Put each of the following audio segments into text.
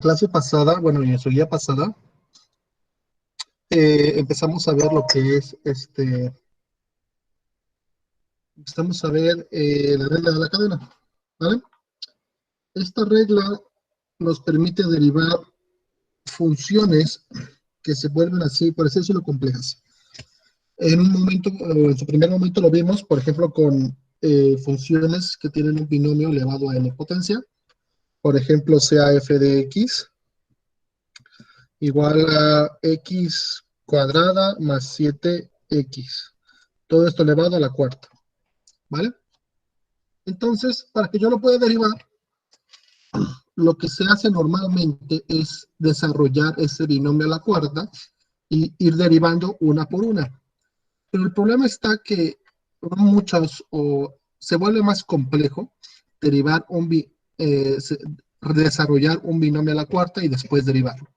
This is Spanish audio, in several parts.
clase pasada, bueno, en su guía pasada, empezamos a ver lo que es empezamos a ver la regla de la cadena, ¿vale? Esta regla nos permite derivar funciones que se vuelven así, por así decirlo, complejas. En un momento, en su primer momento lo vimos, por ejemplo, con funciones que tienen un binomio elevado a n potencia, por ejemplo, sea f de x igual a x cuadrada más 7x. Todo esto elevado a la cuarta, ¿vale? Entonces, para que yo lo pueda derivar, lo que se hace normalmente es desarrollar ese binomio a la cuarta y ir derivando una por una. Pero el problema está que muchos o se vuelve más complejo derivar desarrollar un binomio a la cuarta y después derivarlo.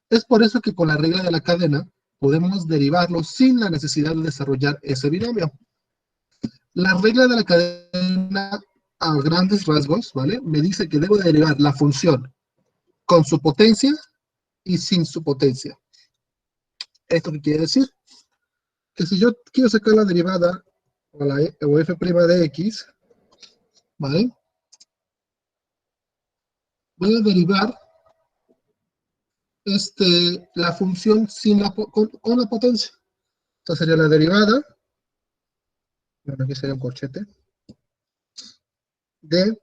Es por eso que con la regla de la cadena podemos derivarlo sin la necesidad de desarrollar ese binomio. La regla de la cadena a grandes rasgos, ¿vale? Me dice que debo derivar la función con su potencia y sin su potencia. ¿Esto qué quiere decir? Que si yo quiero sacar la derivada o f' de x, ¿vale? Voy a derivar la función con la potencia. Esta sería la derivada, bueno, aquí sería un corchete, de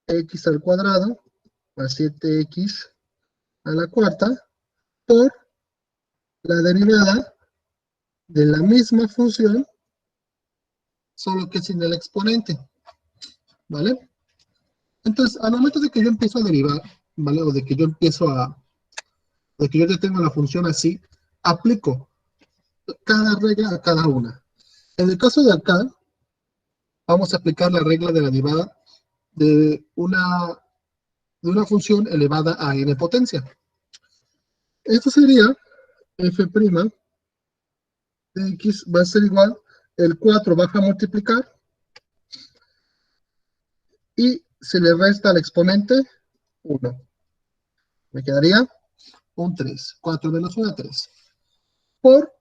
x al cuadrado más 7x a la cuarta por la derivada de la misma función, solo que sin el exponente, ¿vale? Entonces, al momento de que yo empiezo a derivar, ¿vale? O de que yo ya tengo la función así, aplico cada regla a cada una. En el caso de acá, vamos a aplicar la regla de la derivada de una función elevada a n potencia. Esto sería f' de x va a ser igual, el 4 baja a multiplicar y se le resta al exponente 1. Me quedaría un 3. 4 menos 1, 3. Por,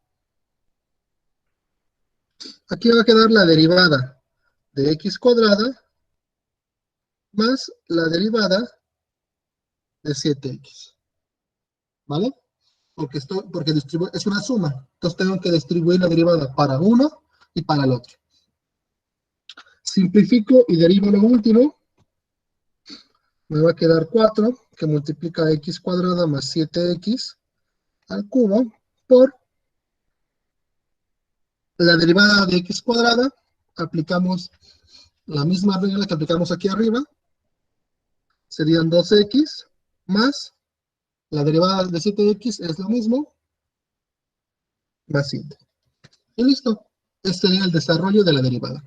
aquí va a quedar la derivada de x cuadrada más la derivada de 7x. ¿Vale? Porque es una suma. Entonces tengo que distribuir la derivada para uno y para el otro. Simplifico y derivo lo último. Me va a quedar 4, que multiplica x cuadrada más 7x al cubo por la derivada de x cuadrada. Aplicamos la misma regla que aplicamos aquí arriba. Serían 2x más la derivada de 7x es lo mismo, más 7. Y listo. Este sería el desarrollo de la derivada.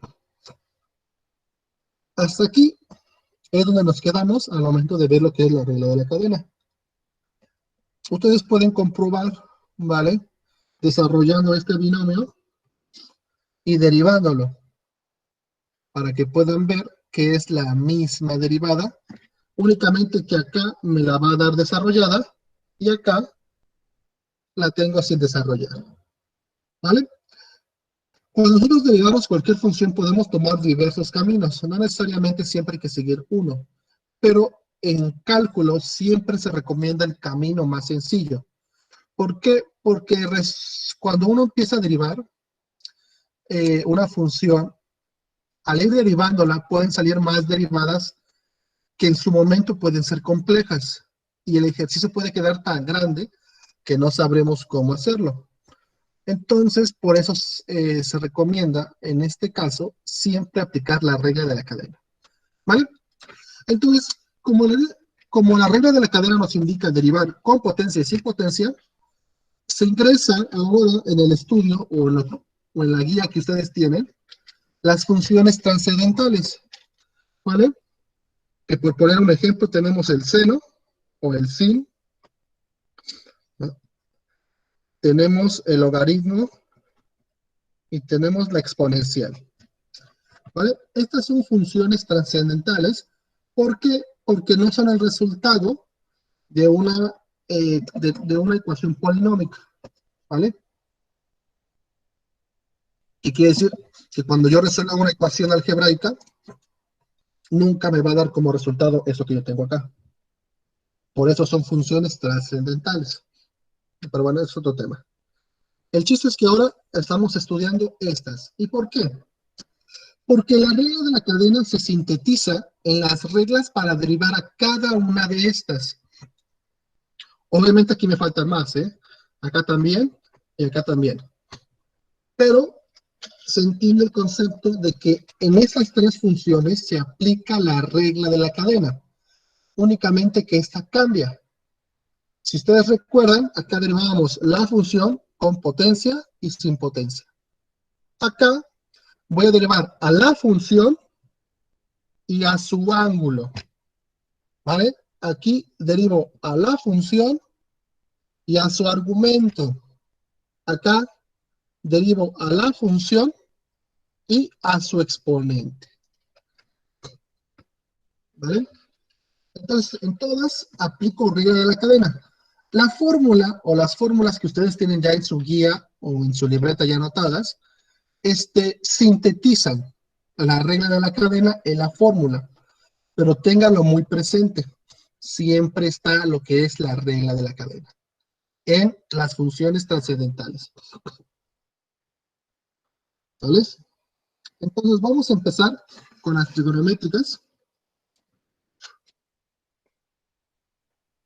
Hasta aquí es donde nos quedamos al momento de ver lo que es la regla de la cadena. Ustedes pueden comprobar, ¿vale? Desarrollando este binomio y derivándolo para que puedan ver que es la misma derivada, únicamente que acá me la va a dar desarrollada y acá la tengo sin desarrollar, ¿vale? Cuando nosotros derivamos cualquier función podemos tomar diversos caminos, no necesariamente siempre hay que seguir uno, pero en cálculo siempre se recomienda el camino más sencillo. ¿Por qué? Porque cuando uno empieza a derivar una función, al ir derivándola pueden salir más derivadas que en su momento pueden ser complejas y el ejercicio puede quedar tan grande que no sabremos cómo hacerlo. Entonces, por eso se recomienda, en este caso, siempre aplicar la regla de la cadena. ¿Vale? Entonces, como la regla de la cadena nos indica derivar con potencia y sin potencia, se ingresa ahora en el estudio o en la guía que ustedes tienen, las funciones trascendentales. ¿Vale? Que por poner un ejemplo tenemos el seno o el sin, ¿no? Tenemos el logaritmo y tenemos la exponencial. ¿Vale? Estas son funciones trascendentales. ¿Por qué? Porque no son el resultado de una ecuación polinómica, ¿vale? ¿Qué quiere decir? Que cuando yo resuelva una ecuación algebraica, nunca me va a dar como resultado eso que yo tengo acá. Por eso son funciones trascendentales. Pero bueno, es otro tema. El chiste es que ahora estamos estudiando estas. ¿Y por qué? Porque la regla de la cadena se sintetiza en las reglas para derivar a cada una de estas. Obviamente aquí me faltan más, ¿eh? Acá también y acá también. Pero se entiende el concepto de que en esas tres funciones se aplica la regla de la cadena. Únicamente que esta cambia. Si ustedes recuerdan, acá derivábamos la función con potencia y sin potencia. Acá voy a derivar a la función y a su ángulo, ¿vale? Aquí derivo a la función y a su argumento. Acá derivo a la función y a su exponente, ¿vale? Entonces, en todas aplico regla de la cadena. La fórmula o las fórmulas que ustedes tienen ya en su guía o en su libreta ya anotadas, sintetizan la regla de la cadena en la fórmula, pero ténganlo muy presente. Siempre está lo que es la regla de la cadena en las funciones trascendentales. ¿Vale? Entonces vamos a empezar con las trigonométricas.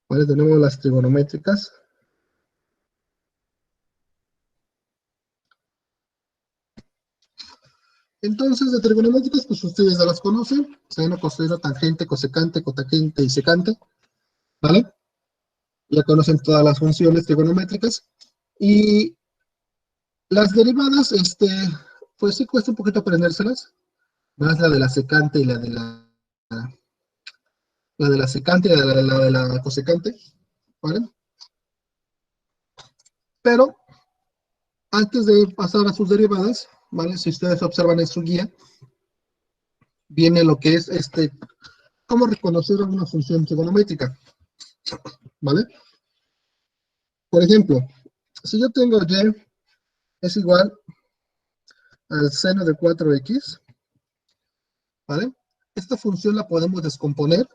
¿Vale? Tenemos las trigonométricas. Entonces, de trigonométricas, pues ustedes ya las conocen. Seno, coseno, tangente, cosecante, cotangente y secante. ¿Vale? Ya conocen todas las funciones trigonométricas. Y las derivadas, pues sí cuesta un poquito aprendérselas. Más la de la secante y la de la secante y la de la cosecante. ¿Vale? Pero antes de pasar a sus derivadas, ¿vale? Si ustedes observan en su guía, viene lo que es cómo reconocer una función trigonométrica, ¿vale? Por ejemplo, si yo tengo y es igual al seno de 4x, ¿vale? Esta función la podemos descomponer.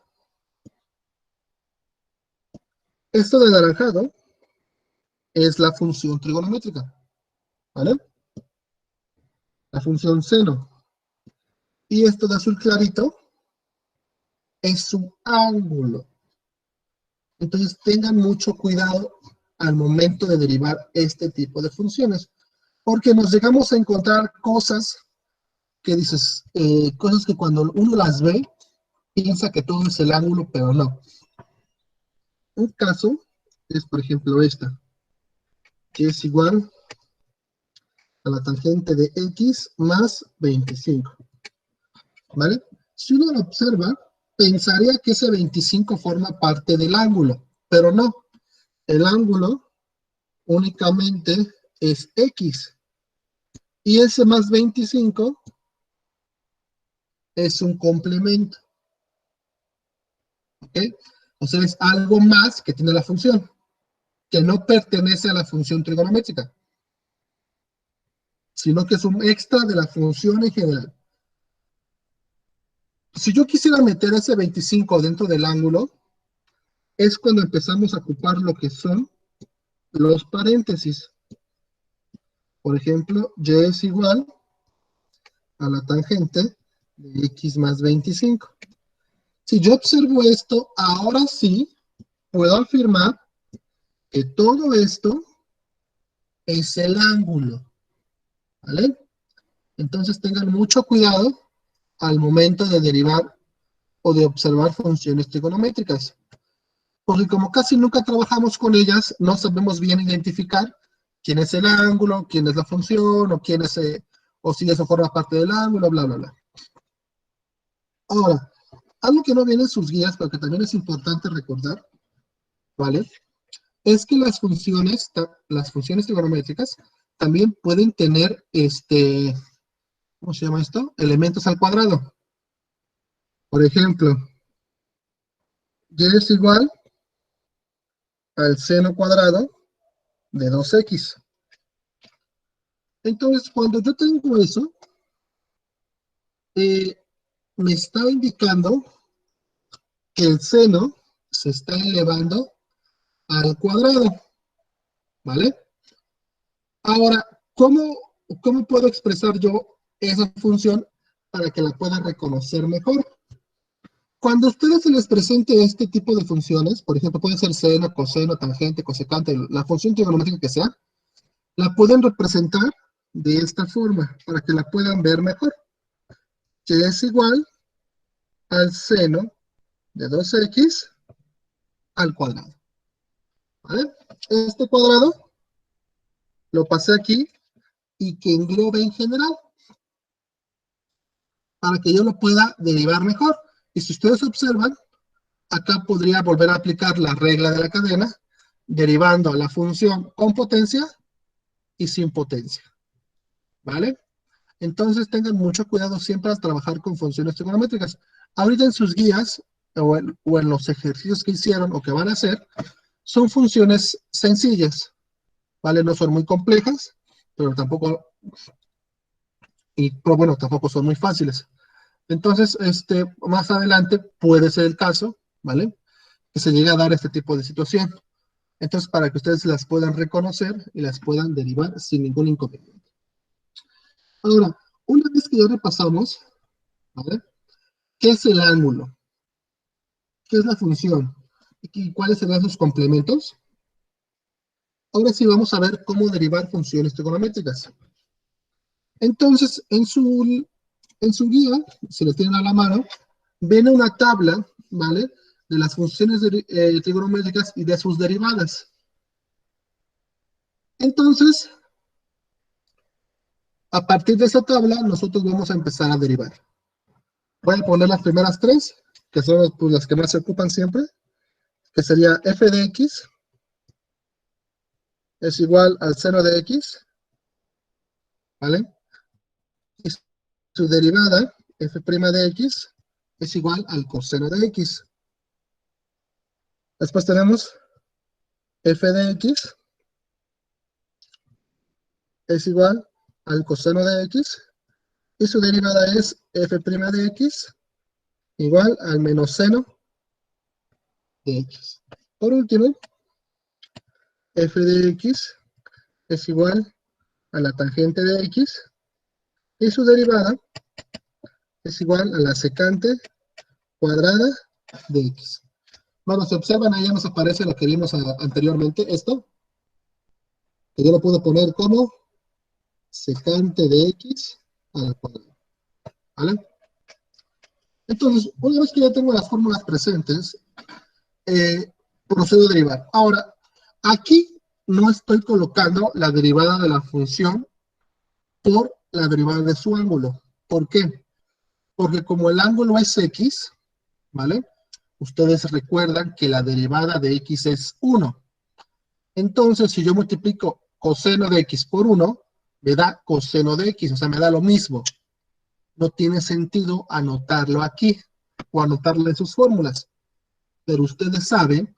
Esto de anaranjado es la función trigonométrica, ¿vale? La función seno. Y esto de azul clarito es su ángulo. Entonces tengan mucho cuidado al momento de derivar este tipo de funciones, porque nos llegamos a encontrar cosas que dices, cosas que cuando uno las ve, piensa que todo es el ángulo, pero no. Un caso es, por ejemplo, esta, que es igual a la tangente de x más 25, ¿vale? Si uno lo observa, pensaría que ese 25 forma parte del ángulo, pero no. El ángulo únicamente es x, y ese más 25 es un complemento, ¿ok? O sea, es algo más que tiene la función, que no pertenece a la función trigonométrica, sino que es un extra de la función en general. Si yo quisiera meter ese 25 dentro del ángulo, es cuando empezamos a ocupar lo que son los paréntesis. Por ejemplo, y es igual a la tangente de x más 25. Si yo observo esto, ahora sí puedo afirmar que todo esto es el ángulo, ¿vale? Entonces tengan mucho cuidado al momento de derivar o de observar funciones trigonométricas, porque como casi nunca trabajamos con ellas, no sabemos bien identificar quién es el ángulo, quién es la función, o quién es, o si eso forma parte del ángulo, bla, bla, bla. Ahora, algo que no viene en sus guías, pero que también es importante recordar, ¿vale? Es que las funciones trigonométricas también pueden tener, ¿cómo se llama esto? Elementos al cuadrado. Por ejemplo, y es igual al seno cuadrado de 2x. Entonces, cuando yo tengo eso, me está indicando que el seno se está elevando al cuadrado, ¿vale? Ahora, ¿cómo puedo expresar yo esa función para que la pueda reconocer mejor? Cuando a ustedes se les presente este tipo de funciones, por ejemplo, puede ser seno, coseno, tangente, cosecante, la función trigonométrica que sea, la pueden representar de esta forma para que la puedan ver mejor, que es igual al seno de 2x al cuadrado, ¿vale? Este cuadrado lo pasé aquí y que englobe en general para que yo lo pueda derivar mejor. Y si ustedes observan, acá podría volver a aplicar la regla de la cadena, derivando la función con potencia y sin potencia, ¿vale? Entonces tengan mucho cuidado siempre al trabajar con funciones trigonométricas. Ahorita en sus guías o en los ejercicios que hicieron o que van a hacer, son funciones sencillas, ¿vale? No son muy complejas, pero tampoco, pero bueno, tampoco son muy fáciles. Entonces, más adelante puede ser el caso, ¿vale? Que se llegue a dar este tipo de situación. Entonces, para que ustedes las puedan reconocer y las puedan derivar sin ningún inconveniente. Ahora, una vez que ya repasamos, ¿vale? ¿Qué es el ángulo? ¿Qué es la función? ¿Y cuáles serán sus complementos? Ahora sí vamos a ver cómo derivar funciones trigonométricas. Entonces, en su guía, si lo tienen a la mano, viene una tabla, ¿vale? De las funciones trigonométricas y de sus derivadas. Entonces, a partir de esa tabla, nosotros vamos a empezar a derivar. Voy a poner las primeras tres, que son pues, las que más se ocupan siempre, que sería f de x es igual al seno de x, ¿vale? Y su derivada, f' de x, es igual al coseno de x. Después tenemos f de x es igual al coseno de x, y su derivada es f' de x igual al menos seno de x. Por último, f de x es igual a la tangente de x, y su derivada es igual a la secante cuadrada de x. Bueno, si observan, ahí ya nos aparece lo que vimos anteriormente, esto, que yo lo puedo poner como secante de x al cuadrado, ¿vale? Entonces, una vez que ya tengo las fórmulas presentes, procedo a derivar. Ahora, aquí no estoy colocando la derivada de la función por la derivada de su ángulo. ¿Por qué? Porque como el ángulo es x, ¿vale? Ustedes recuerdan que la derivada de x es 1. Entonces, si yo multiplico coseno de x por 1, me da coseno de x, o sea, me da lo mismo. No tiene sentido anotarlo aquí o anotarlo en sus fórmulas. Pero ustedes saben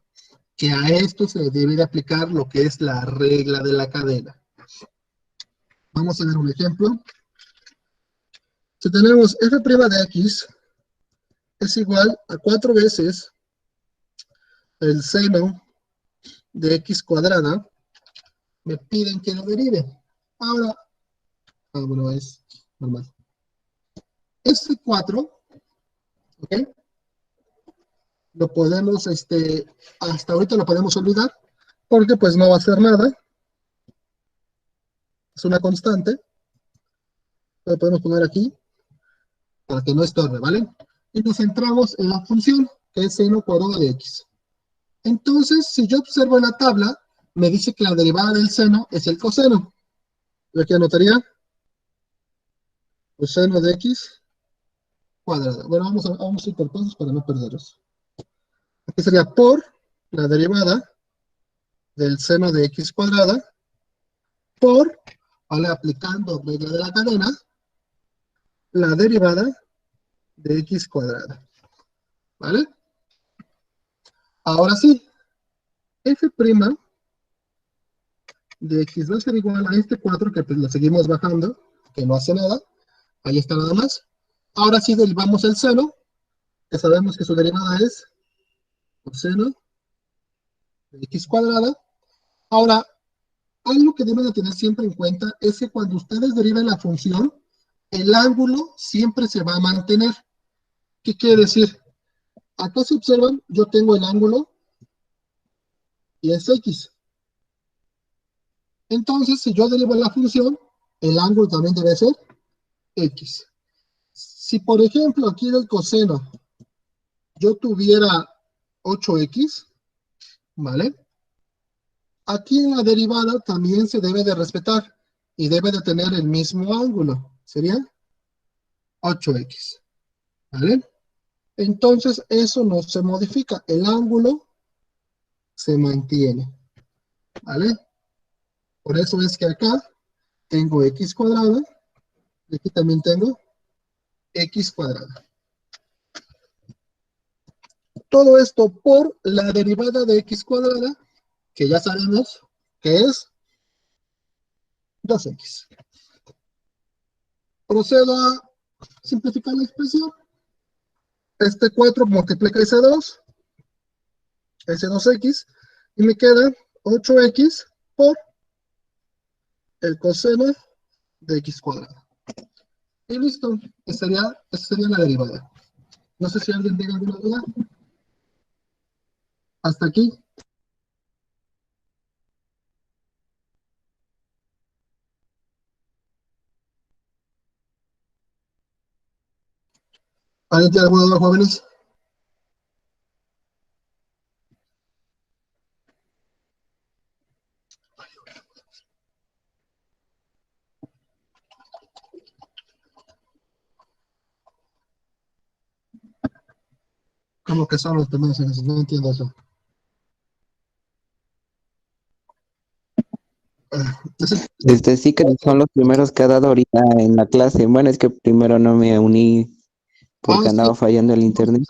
que a esto se le debe de aplicar lo que es la regla de la cadena. Vamos a ver un ejemplo. Si tenemos f' de x es igual a 4 veces el seno de x cuadrada, me piden que lo derive. Ahora, bueno, es normal. Este 4, ¿ok? Lo podemos, hasta ahorita lo podemos olvidar, porque pues no va a hacer nada. Es una constante. Lo podemos poner aquí, para que no estorbe, ¿vale? Y nos centramos en la función, que es seno cuadrado de x. Entonces, si yo observo en la tabla, me dice que la derivada del seno es el coseno. Yo aquí anotaría coseno de x cuadrada. Bueno, vamos a ir por pasos para no perderlos. Aquí sería por la derivada del seno de x cuadrada por, ¿vale? Aplicando regla de la cadena, la derivada de x cuadrada. ¿Vale? Ahora sí, f' de x va a ser igual a este 4, que pues lo seguimos bajando, que no hace nada. Ahí está nada más. Ahora sí derivamos el seno, que sabemos que su derivada es coseno de x cuadrada. Ahora, algo que deben de tener siempre en cuenta es que cuando ustedes deriven la función, el ángulo siempre se va a mantener. ¿Qué quiere decir? Acá si observan, yo tengo el ángulo y es x. Entonces, si yo derivo la función, el ángulo también debe ser x. Si, por ejemplo, aquí del coseno yo tuviera 8x, ¿vale? Aquí en la derivada también se debe de respetar y debe de tener el mismo ángulo. Sería 8x, ¿vale? Entonces, eso no se modifica. El ángulo se mantiene, ¿vale? Por eso es que acá tengo x cuadrada y aquí también tengo x cuadrada. Todo esto por la derivada de x cuadrada, que ya sabemos que es 2x. Procedo a simplificar la expresión. Este 4 multiplica ese 2x, y me queda 8x por el coseno de x cuadrado. Y listo, esa sería la derivada. No sé si alguien tenga alguna duda. Hasta aquí. ¿Alguien tiene alguna duda, jóvenes? ¿Cómo que son los primeros ejercicios? No entiendo eso. Sí que son los primeros que ha dado ahorita en la clase. Bueno, es que primero no me uní porque Sí, andaba fallando el internet.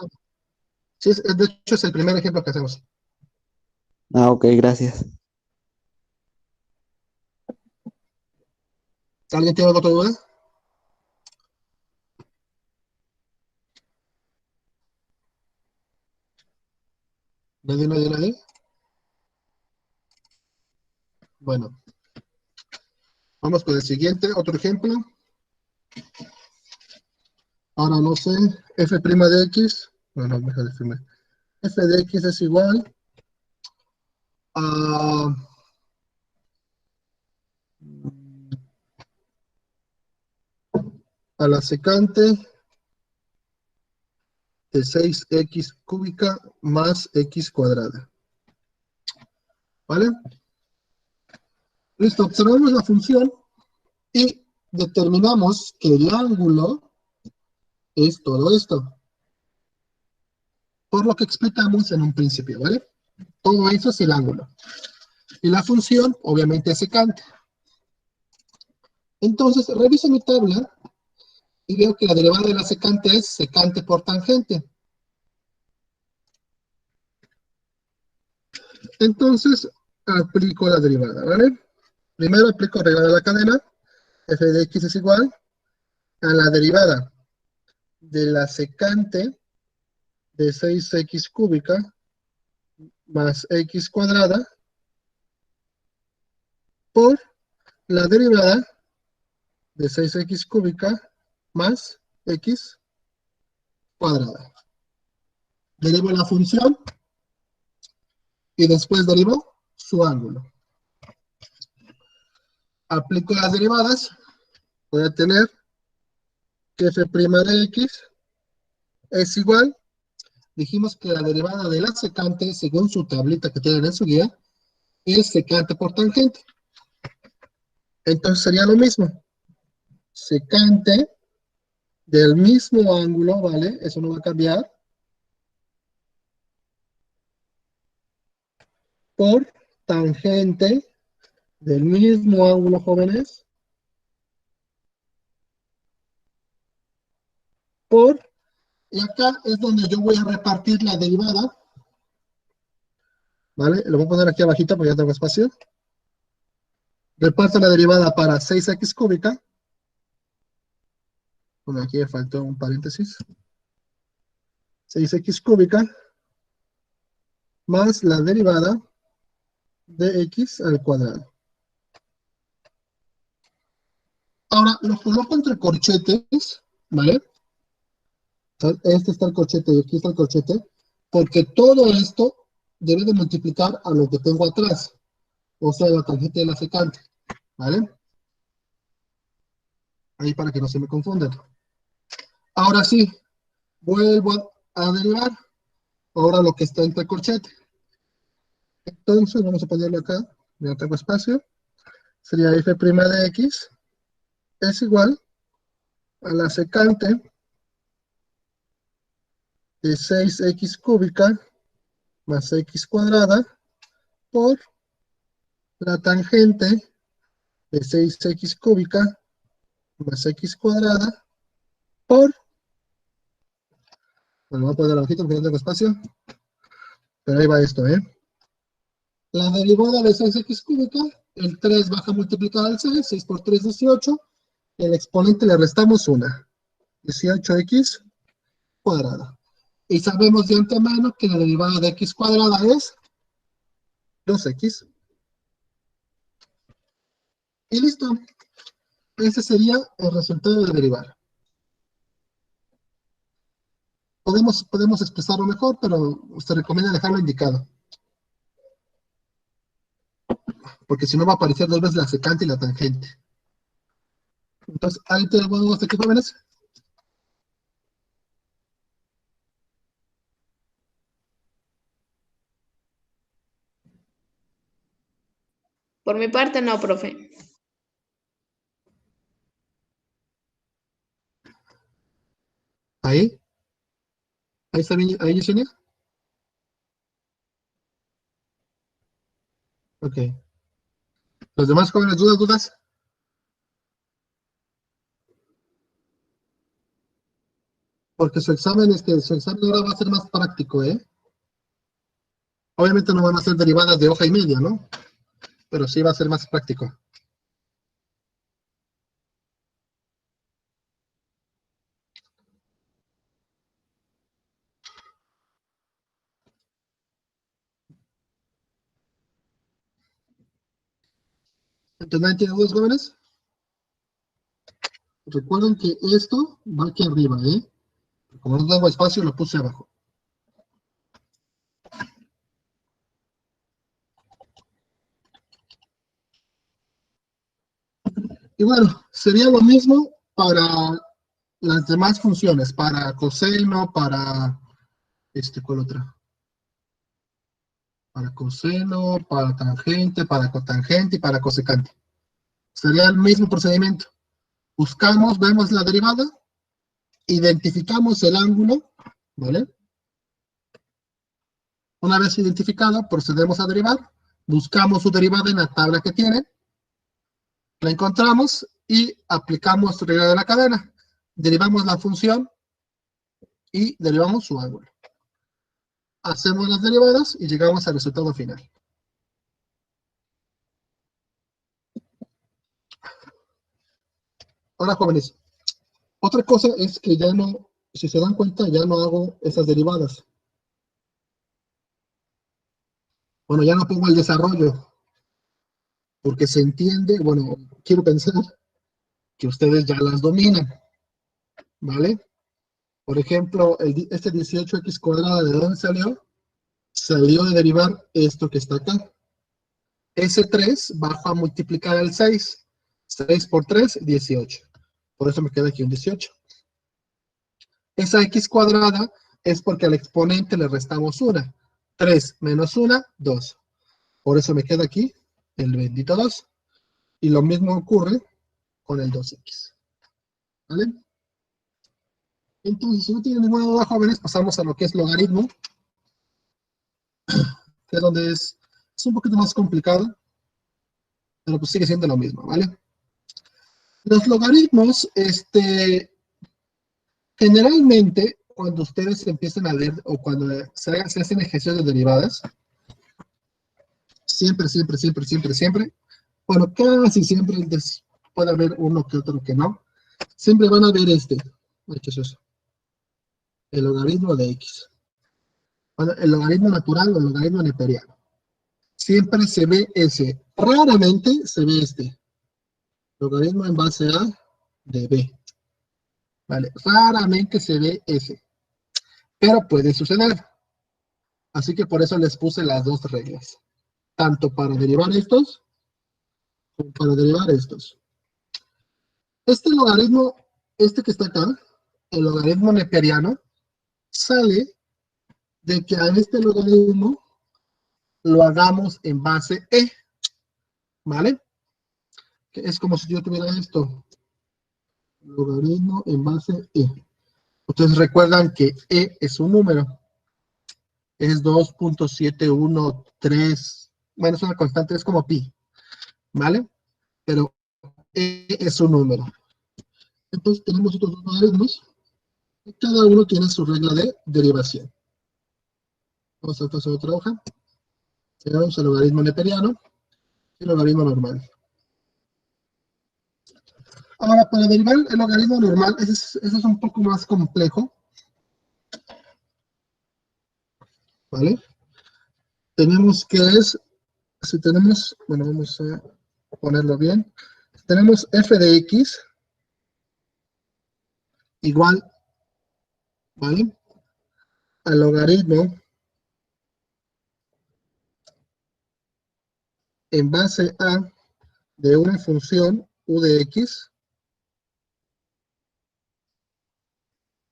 sí, de hecho es el primer ejemplo que hacemos. Ah, ok, gracias. ¿Alguien tiene alguna duda? ¿Nadie, nadie, nadie? Bueno, vamos con el siguiente, otro ejemplo. Ahora no sé, f' de x, bueno, deja de firmar. F de x es igual a, a la secante de 6x cúbica más x cuadrada. ¿Vale? Listo, observamos la función y determinamos que el ángulo es todo esto, por lo que explicamos en un principio, ¿vale? Todo eso es el ángulo. Y la función, obviamente, es secante. Entonces, reviso mi tabla y veo que la derivada de la secante es secante por tangente. Entonces, aplico la derivada, ¿vale? Primero aplico regla de la cadena, f de x es igual a la derivada de la secante de 6x cúbica más x cuadrada por la derivada de 6x cúbica más x cuadrada. Derivo la función y después derivo su ángulo. Aplico las derivadas, voy a tener que f' de x es igual, dijimos que la derivada de la secante, según su tablita que tienen en su guía, es secante por tangente. Entonces sería lo mismo. Secante del mismo ángulo, ¿vale? Eso no va a cambiar. Por tangente del mismo ángulo, jóvenes. Y acá es donde yo voy a repartir la derivada ¿vale? Lo voy a poner aquí abajito porque ya tengo espacio. Reparto la derivada para 6x cúbica. Bueno, aquí me faltó un paréntesis. 6x cúbica más la derivada de x al cuadrado. Ahora, lo coloco entre corchetes, ¿vale? Este está el corchete y aquí está el corchete, porque todo esto debe de multiplicar a lo que tengo atrás, o sea, la tangente de la secante, ¿vale? Ahí para que no se me confundan. Ahora sí, vuelvo a derivar. Ahora lo que está entre corchete. Entonces, vamos a ponerlo acá, ya tengo espacio. Sería f' de x es igual a la secante de 6x cúbica más x cuadrada por la tangente de 6x cúbica más x cuadrada por, bueno, voy a poner abajito porque no tengo espacio, pero ahí va esto, ¿eh? La derivada de 6x cúbica, el 3 baja multiplicado al 6, 6 por 3, 18, el exponente le restamos 1, 18x cuadrada. Y sabemos de antemano que la derivada de x cuadrada es 2x. Y listo. Ese sería el resultado de derivar. Podemos expresarlo mejor, pero se recomienda dejarlo indicado. Porque si no va a aparecer dos veces la secante y la tangente. Entonces, ahí te lo vamos a aquí, jóvenes. Por mi parte, no, profe. Ahí. Ahí está bien, ahí, Yesenia. Ok. ¿Los demás jóvenes dudas? Porque su examen ahora va a ser más práctico, ¿eh? Obviamente no van a ser derivadas de hoja y media, ¿no? Pero sí va a ser más práctico. Entonces, ¿nadie tiene dudas, jóvenes? Recuerden que esto va aquí arriba, ¿eh? Como no tengo espacio, lo puse abajo. Y bueno, sería lo mismo para las demás funciones, para coseno, para, ¿cuál otra? Para coseno, para tangente, para cotangente y para cosecante. Sería el mismo procedimiento. Buscamos, vemos la derivada, identificamos el ángulo, ¿vale? Una vez identificado, procedemos a derivar, buscamos su derivada en la tabla que tienen, la encontramos y aplicamos regla de la cadena. Derivamos la función y derivamos su ángulo. Hacemos las derivadas y llegamos al resultado final. Ahora, jóvenes, otra cosa es que ya no, si se dan cuenta, ya no hago esas derivadas. Bueno, ya no pongo el desarrollo, porque se entiende, bueno, quiero pensar que ustedes ya las dominan, ¿vale? Por ejemplo, este 18x cuadrada, ¿de dónde salió? Salió de derivar esto que está acá. Ese 3 bajo a multiplicar el 6. 6 por 3, 18. Por eso me queda aquí un 18. Esa x cuadrada es porque al exponente le restamos 1. 3 menos 1, 2. Por eso me queda aquí el bendito 2. Y lo mismo ocurre con el 2x. ¿Vale? Entonces, si no tienen ninguna duda, jóvenes, pasamos a lo que es logaritmo, que es donde es un poquito más complicado, pero pues sigue siendo lo mismo, ¿vale? Los logaritmos, generalmente, cuando ustedes empiezan a ver, o cuando se hacen ejercicios de derivadas, Siempre, siempre, siempre, siempre, siempre. Bueno, casi siempre puede haber uno que otro que no. Siempre van a ver este. ¿Qué es eso? El logaritmo de X. Bueno, el logaritmo natural o el logaritmo neperiano. Siempre se ve ese. Raramente se ve este. Logaritmo en base a de B. ¿Vale? Raramente se ve ese. Pero puede suceder. Así que por eso les puse las dos reglas. Tanto para derivar estos, como para derivar estos. Este logaritmo, este que está acá, el logaritmo neperiano, sale de que a este logaritmo lo hagamos en base E. ¿Vale? Que es como si yo tuviera esto. Logaritmo en base E. Ustedes recuerdan que E es un número. Es 2.713. Bueno, es una constante, es como pi. ¿Vale? Pero E es un número. Entonces tenemos estos dos logaritmos. Y cada uno tiene su regla de derivación. Vamos a pasar a otra hoja. Tenemos el logaritmo neperiano y el logaritmo normal. Ahora, para derivar el logaritmo normal, ese es un poco más complejo. ¿Vale? Tenemos que si tenemos, bueno, vamos a ponerlo bien. Tenemos f de x igual, ¿vale? Al logaritmo en base a de una función u de x,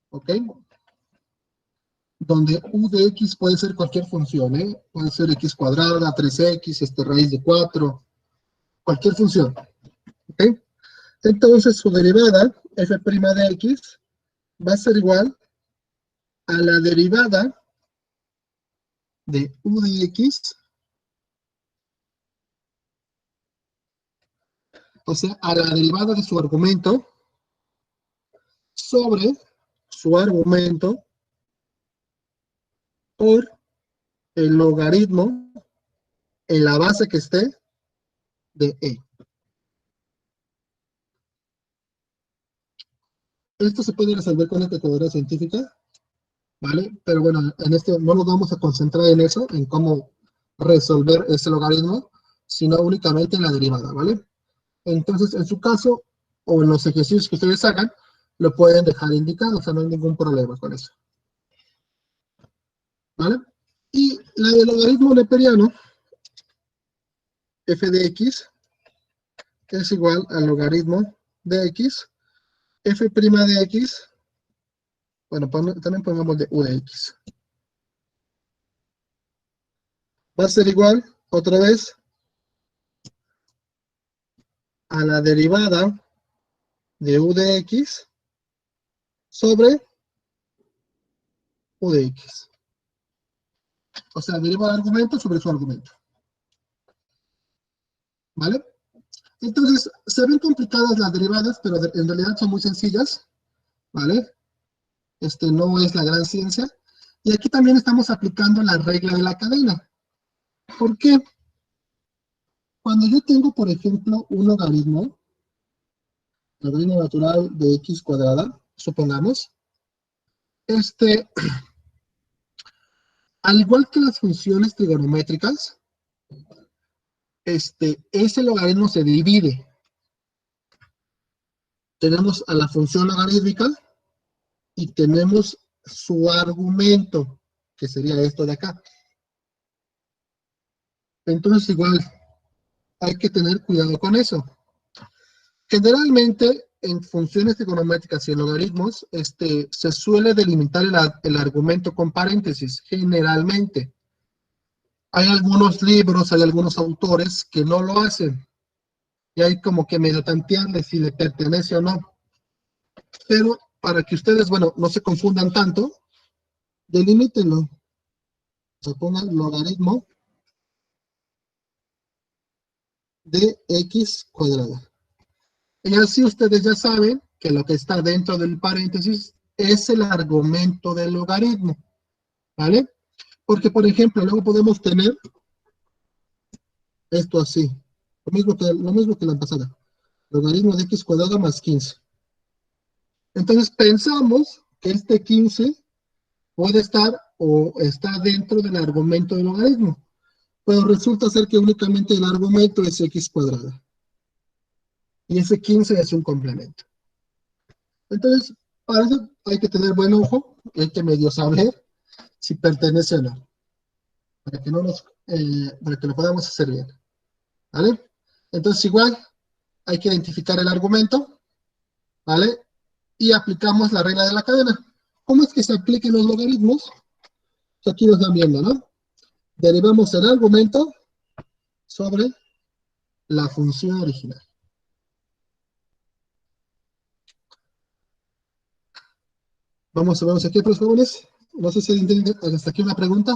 ¿ok? Donde u de x puede ser cualquier función, ¿eh? Puede ser x cuadrada, 3x, raíz de 4, cualquier función, ¿ok? Entonces su derivada, f' de x, va a ser igual a la derivada de u de x, o sea, a la derivada de su argumento sobre su argumento por el logaritmo en la base que esté de e. Esto se puede resolver con la calculadora científica, ¿vale? Pero bueno, en este no nos vamos a concentrar en eso, en cómo resolver ese logaritmo, sino únicamente en la derivada, ¿vale? Entonces, en su caso, o en los ejercicios que ustedes hagan, lo pueden dejar indicado, o sea, no hay ningún problema con eso. ¿Vale? Y la del logaritmo neperiano, f de x, es igual al logaritmo de x, f' de x, bueno, también pongamos de u de x. Va a ser igual, otra vez, a la derivada de u de x sobre u de x. O sea, deriva el argumento sobre su argumento. ¿Vale? Entonces, se ven complicadas las derivadas, pero en realidad son muy sencillas. ¿Vale? No es la gran ciencia. Y aquí también estamos aplicando la regla de la cadena. ¿Por qué? Cuando yo tengo, por ejemplo, un logaritmo natural de x cuadrada, supongamos, al igual que las funciones trigonométricas, ese logaritmo se divide. Tenemos a la función logarítmica y tenemos su argumento, que sería esto de acá. Entonces, igual, hay que tener cuidado con eso. Generalmente, en funciones trigonométricas y en logaritmos, se suele delimitar el argumento con paréntesis, generalmente. Hay algunos libros, hay algunos autores que no lo hacen. Y hay como que medio tantearle si le pertenece o no. Pero para que ustedes, bueno, no se confundan tanto, delimítenlo. Se pongan logaritmo de x cuadrada. Y así ustedes ya saben que lo que está dentro del paréntesis es el argumento del logaritmo. ¿Vale? Porque, por ejemplo, luego podemos tener Esto así. Lo mismo que la pasada. Logaritmo de x cuadrado más 15. Entonces pensamos que este 15 puede estar o está dentro del argumento del logaritmo. Pero resulta ser que únicamente el argumento es x cuadrada. Y ese 15 es un complemento. Entonces, para eso hay que tener buen ojo, hay que medio saber si pertenece o no, para que lo podamos hacer bien. ¿Vale? Entonces, igual, hay que identificar el argumento, ¿vale? Y aplicamos la regla de la cadena. ¿Cómo es que se apliquen los logaritmos? Aquí lo están viendo, ¿no? Derivamos el argumento sobre la función original. Vamos aquí, pues, jóvenes. No sé si entienden hasta aquí una pregunta.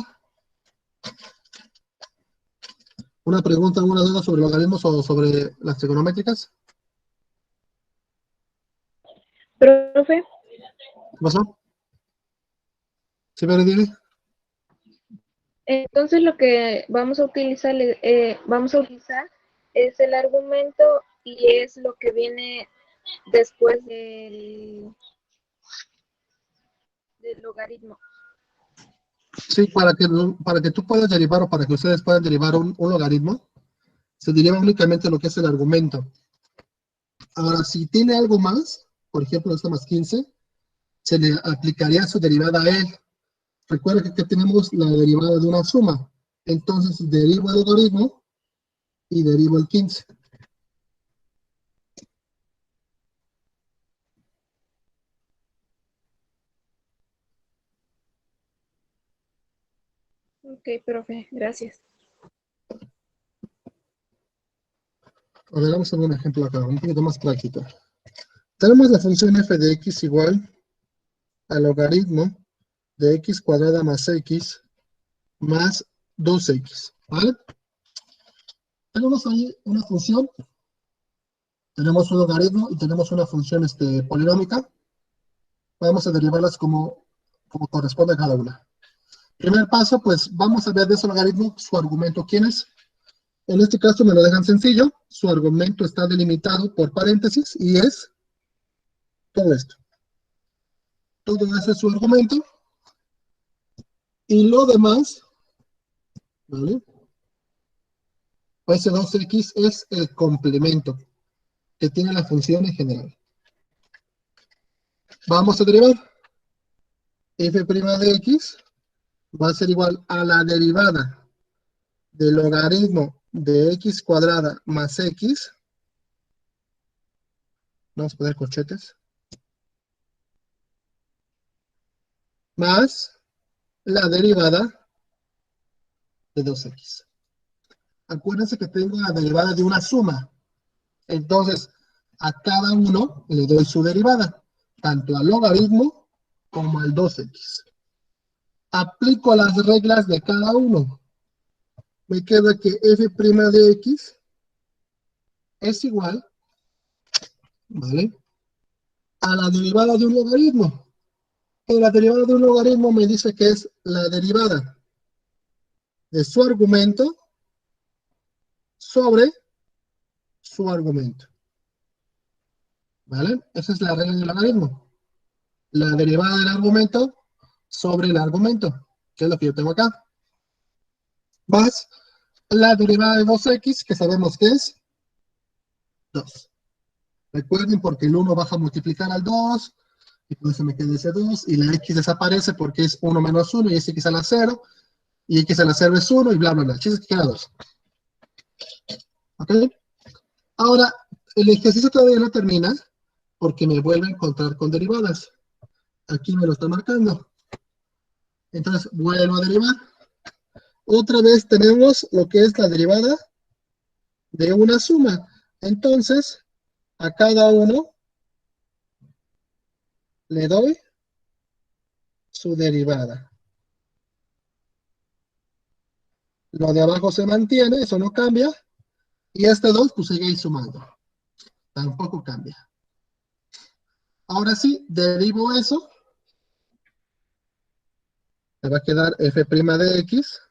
¿Alguna duda sobre logaritmos o sobre las trigonométricas? Profe, ¿Qué pasó? ¿Sí me lo dime? entonces lo que vamos a utilizar es el argumento y es lo que viene después del logaritmo. Sí, para que tú puedas derivar o para que ustedes puedan derivar un logaritmo, se deriva únicamente lo que es el argumento. Ahora, si tiene algo más, por ejemplo, esto más 15, se le aplicaría su derivada a él. Recuerda que aquí tenemos la derivada de una suma. Entonces, derivo el logaritmo y derivo el 15. Ok, profe, gracias. A ver, vamos a ver un ejemplo acá, un poquito más práctico. Tenemos la función f de x igual al logaritmo de x cuadrada más x más 2x, ¿vale? Tenemos ahí una función, tenemos un logaritmo y tenemos una función polinómica. Vamos a derivarlas como corresponde a cada una. Primer paso, pues vamos a ver de ese logaritmo su argumento. ¿Quién es? En este caso me lo dejan sencillo. Su argumento está delimitado por paréntesis y es todo esto. Todo ese es su argumento. Y lo demás, ¿vale? Ese 2x es el complemento que tiene la función en general. Vamos a derivar. F' de x va a ser igual a la derivada del logaritmo de x cuadrada más x. Vamos a poner corchetes. Más la derivada de 2x. Acuérdense que tengo la derivada de una suma. Entonces, a cada uno le doy su derivada, tanto al logaritmo como al 2x. Aplico las reglas de cada uno. Me queda que f' de x es igual, ¿vale?, a la derivada de un logaritmo. Y la derivada de un logaritmo me dice que es la derivada de su argumento sobre su argumento. ¿Vale? Esa es la regla del logaritmo. La derivada del argumento sobre el argumento, que es lo que yo tengo acá. Más la derivada de 2x, que sabemos que es 2. Recuerden, porque el 1 baja a multiplicar al 2, y por eso me queda ese 2, y la x desaparece porque es 1 menos 1, y es x a la 0, y x a la 0 es 1, y bla, bla, bla. El chiste es que queda 2. ¿Ok? Ahora, el ejercicio todavía no termina, porque me vuelve a encontrar con derivadas. Aquí me lo está marcando. Entonces, vuelvo a derivar. Otra vez tenemos lo que es la derivada de una suma. Entonces, a cada uno le doy su derivada. Lo de abajo se mantiene, eso no cambia. Y este 2, pues sigue ahí sumando. Tampoco cambia. Ahora sí, derivo eso. Me va a quedar f' de x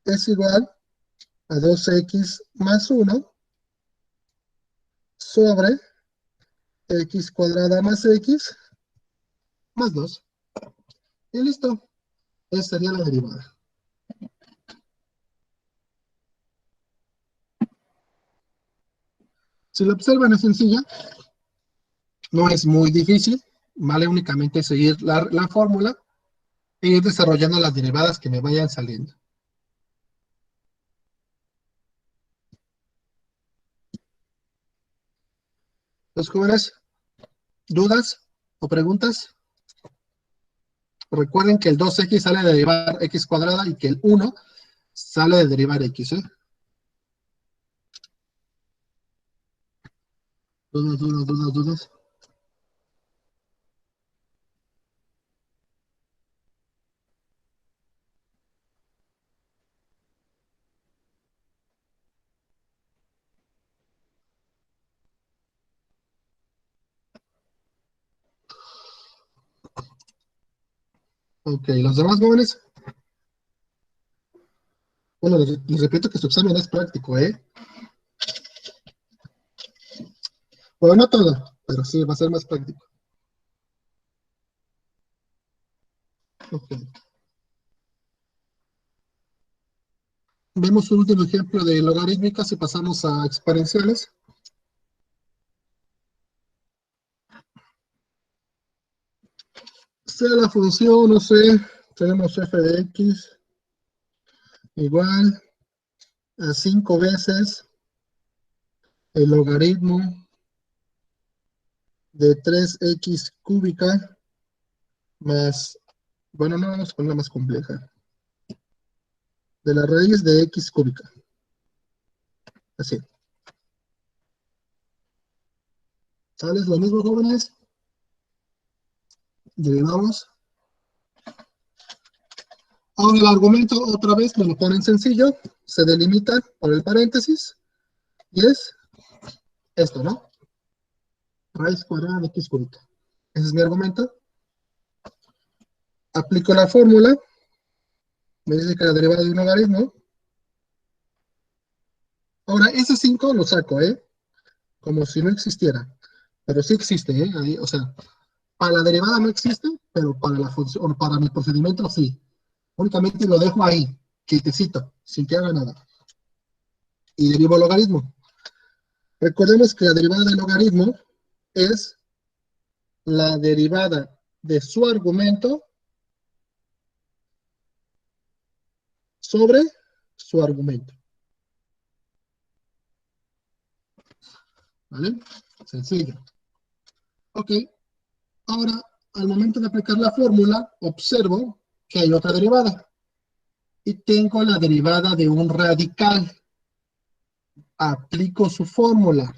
es igual a 2x más 1 sobre x cuadrada más x más 2. Y listo. Esa sería la derivada. Si lo observan es sencilla, no es muy difícil, vale únicamente seguir la fórmula e ir desarrollando las derivadas que me vayan saliendo. Los jóvenes, ¿dudas o preguntas? Recuerden que el 2x sale de derivar x cuadrada y que el 1 sale de derivar x, ¿eh? ¿Dudas? Ok, ¿los demás jóvenes? Bueno, les repito que su examen es práctico, ¿eh? Bueno, no todo, pero sí va a ser más práctico. Ok. Vemos un último ejemplo de logarítmicas y pasamos a exponenciales. Sea la función, no sé, tenemos f de x igual a 5 veces el logaritmo de 3x cúbica más, bueno, no vamos a ponerla más compleja, de la raíz de x cúbica. Así. ¿Sales lo mismo, jóvenes? Derivamos. Ahora el argumento otra vez me lo ponen sencillo, se delimita por el paréntesis y es esto, ¿no? Raíz cuadrada de x cúbica. Ese es mi argumento. Aplico la fórmula, me dice que la derivada de un logaritmo. Ahora, ese 5 lo saco, ¿eh? Como si no existiera. Pero sí existe, ¿eh? Ahí, o sea, para la derivada no existe, pero para la función, o para mi procedimiento sí. Únicamente lo dejo ahí, quietecito, sin que haga nada. Y derivo el logaritmo. Recordemos que la derivada del logaritmo es la derivada de su argumento sobre su argumento. ¿Vale? Sencillo. Ok. Ahora, al momento de aplicar la fórmula, observo que hay otra derivada. Y tengo la derivada de un radical. Aplico su fórmula.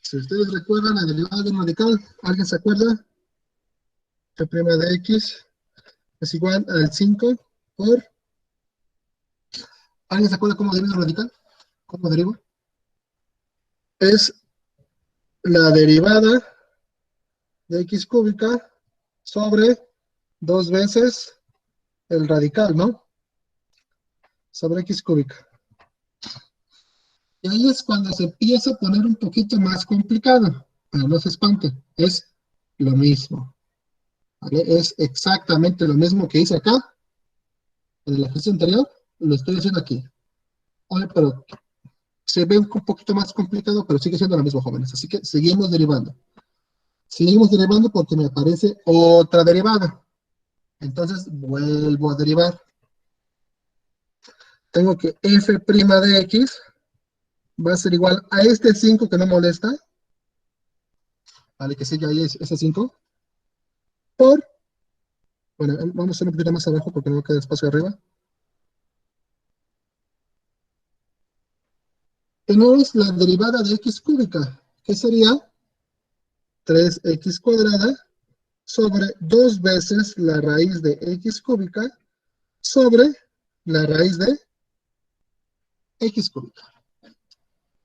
Si ustedes recuerdan la derivada de un radical, ¿alguien se acuerda? F' de x es igual al 5 por... ¿Alguien se acuerda cómo deriva el radical? ¿Cómo derivo? Es la derivada de x cúbica sobre 2 veces el radical, ¿no? Sobre x cúbica. Y ahí es cuando se empieza a poner un poquito más complicado, pero no se espante, es lo mismo, ¿vale? Es exactamente lo mismo que hice acá, en el ejercicio anterior, lo estoy haciendo aquí. Oye, pero se ve un poquito más complicado, pero sigue siendo lo mismo, jóvenes, así que seguimos derivando. Seguimos derivando porque me aparece otra derivada. Entonces vuelvo a derivar. Tengo que f' de x va a ser igual a este 5 que no molesta, ¿vale? Que sigue ahí ese 5, por, bueno, vamos a hacer un poquito más abajo porque no queda espacio arriba. Tenemos la derivada de x cúbica, que sería 3x cuadrada sobre 2 veces la raíz de x cúbica sobre la raíz de x cúbica.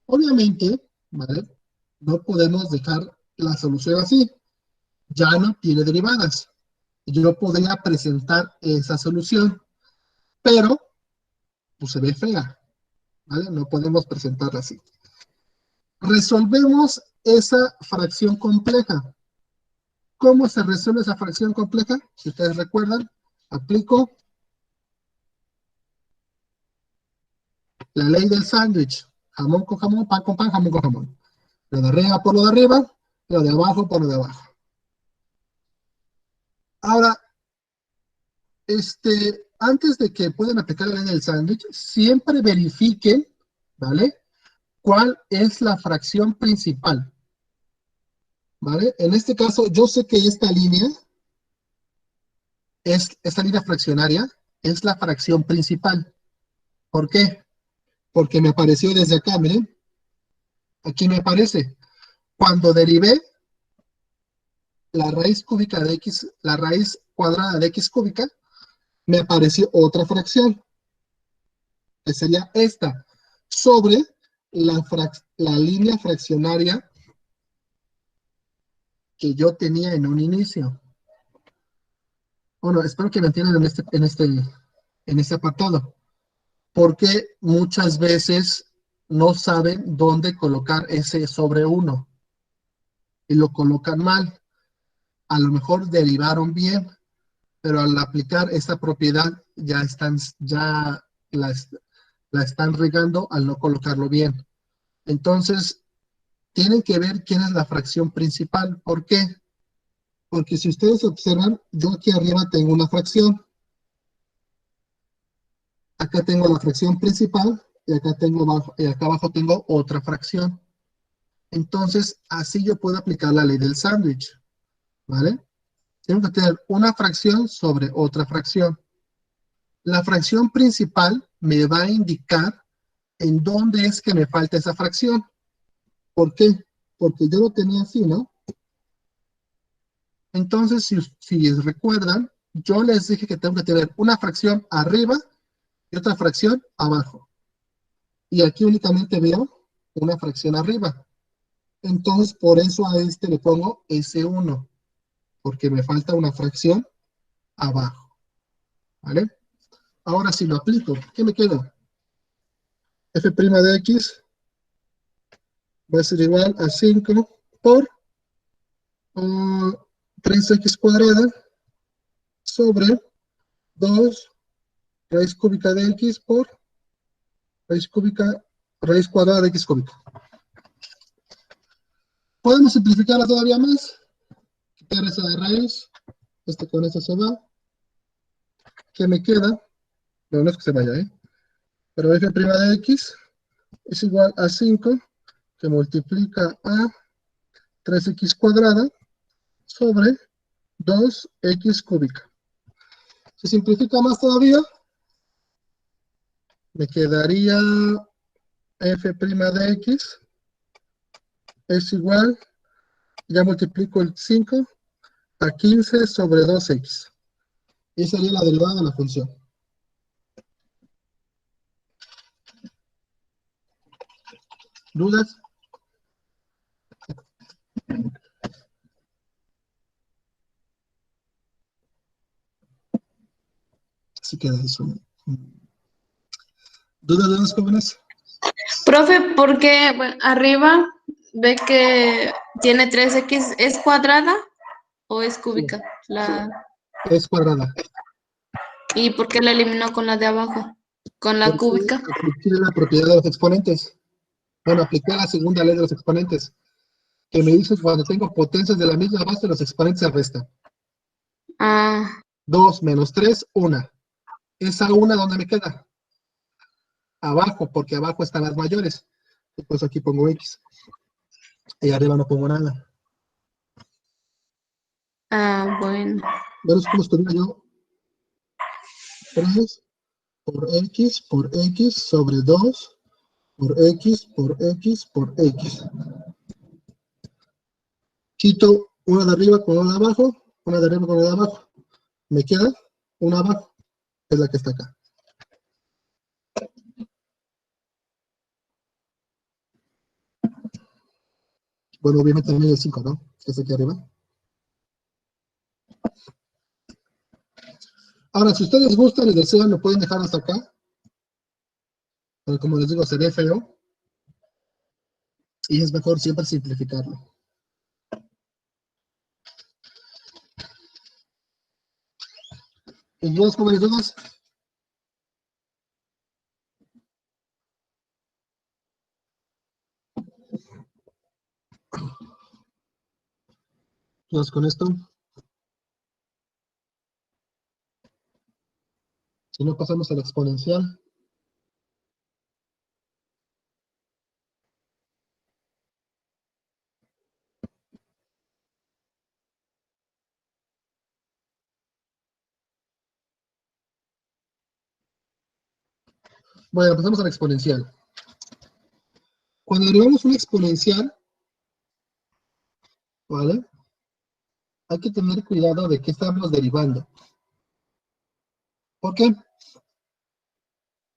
Obviamente, ¿vale? No podemos dejar la solución así. Ya no tiene derivadas. Yo podría presentar esa solución, pero pues se ve fea, ¿vale? No podemos presentarla así. Resolvemos esa fracción compleja. ¿Cómo se resuelve esa fracción compleja? Si ustedes recuerdan, aplico la ley del sándwich. Jamón con jamón, pan con pan, jamón con jamón. Lo de arriba por lo de arriba, lo de abajo por lo de abajo. Ahora, antes de que puedan aplicar la ley del sándwich, siempre verifiquen, ¿vale? ¿Cuál es la fracción principal? ¿Vale? En este caso, yo sé que esta línea fraccionaria es la fracción principal. ¿Por qué? Porque me apareció desde acá, miren. Aquí me aparece. Cuando derivé la raíz cúbica de x, la raíz cuadrada de x cúbica, me apareció otra fracción, que sería esta, sobre la línea fraccionaria que yo tenía en un inicio. Bueno, espero que me entiendan en este apartado, porque muchas veces no saben dónde colocar ese sobre 1 y lo colocan mal. A lo mejor derivaron bien, pero al aplicar esta propiedad ya la están regando al no colocarlo bien. Entonces, tienen que ver quién es la fracción principal. ¿Por qué? Porque si ustedes observan, yo aquí arriba tengo una fracción. Acá tengo la fracción principal y acá abajo tengo otra fracción. Entonces, así yo puedo aplicar la ley del sándwich, ¿vale? Tengo que tener una fracción sobre otra fracción. La fracción principal me va a indicar en dónde es que me falta esa fracción. ¿Por qué? Porque yo lo tenía así, ¿no? Entonces, si recuerdan, yo les dije que tengo que tener una fracción arriba y otra fracción abajo. Y aquí únicamente veo una fracción arriba. Entonces, por eso a este le pongo S1, porque me falta una fracción abajo. ¿Vale? Ahora si lo aplico, ¿qué me queda? F' de x va a ser igual a 5 por 3x cuadrada sobre 2 raíz cúbica de x por raíz cuadrada de x cúbica. Podemos simplificarla todavía más. Quitar esa de raíz. Con esta se va. ¿Qué me queda? No es que se vaya, ¿eh? Pero f' de x es igual a 5 que multiplica a 3x cuadrada sobre 2x cúbica. Si simplifica más todavía, me quedaría f' de x es igual, ya multiplico el 5 a 15 sobre 2x. Y esa sería la derivada de la función. ¿Dudas? Así queda eso. ¿Dudas de los jóvenes? Profe, ¿por qué arriba ve que tiene 3x? ¿Es cuadrada o es cúbica? Sí. Es cuadrada. ¿Y por qué la eliminó con la de abajo? ¿Con la Porque cúbica? apliqué la propiedad de los exponentes. Bueno, apliqué la segunda ley de los exponentes, que me dice que cuando tengo potencias de la misma base, los exponentes se restan. Ah, 2 menos 3, 1. ¿Esa 1 dónde me queda? Abajo, porque abajo están las mayores. Pues aquí pongo X. Y arriba no pongo nada. bueno. ¿Ves cómo escribía yo? 3 por X sobre 2 por X por X por X. Quito una de arriba con una de abajo, una de arriba con una de abajo. Me queda una abajo, es la que está acá. Bueno, obviamente también el 5, ¿no? Que está aquí arriba. Ahora, si ustedes gustan y desean, lo pueden dejar hasta acá. Pero como les digo, se ve feo y es mejor siempre simplificarlo. ¿Y dudas, jóvenes, dudas? ¿Dudas con esto? Si no, pasamos al exponencial. Bueno, pasamos al exponencial. Cuando derivamos un exponencial, ¿vale? Hay que tener cuidado de qué estamos derivando. ¿Por qué?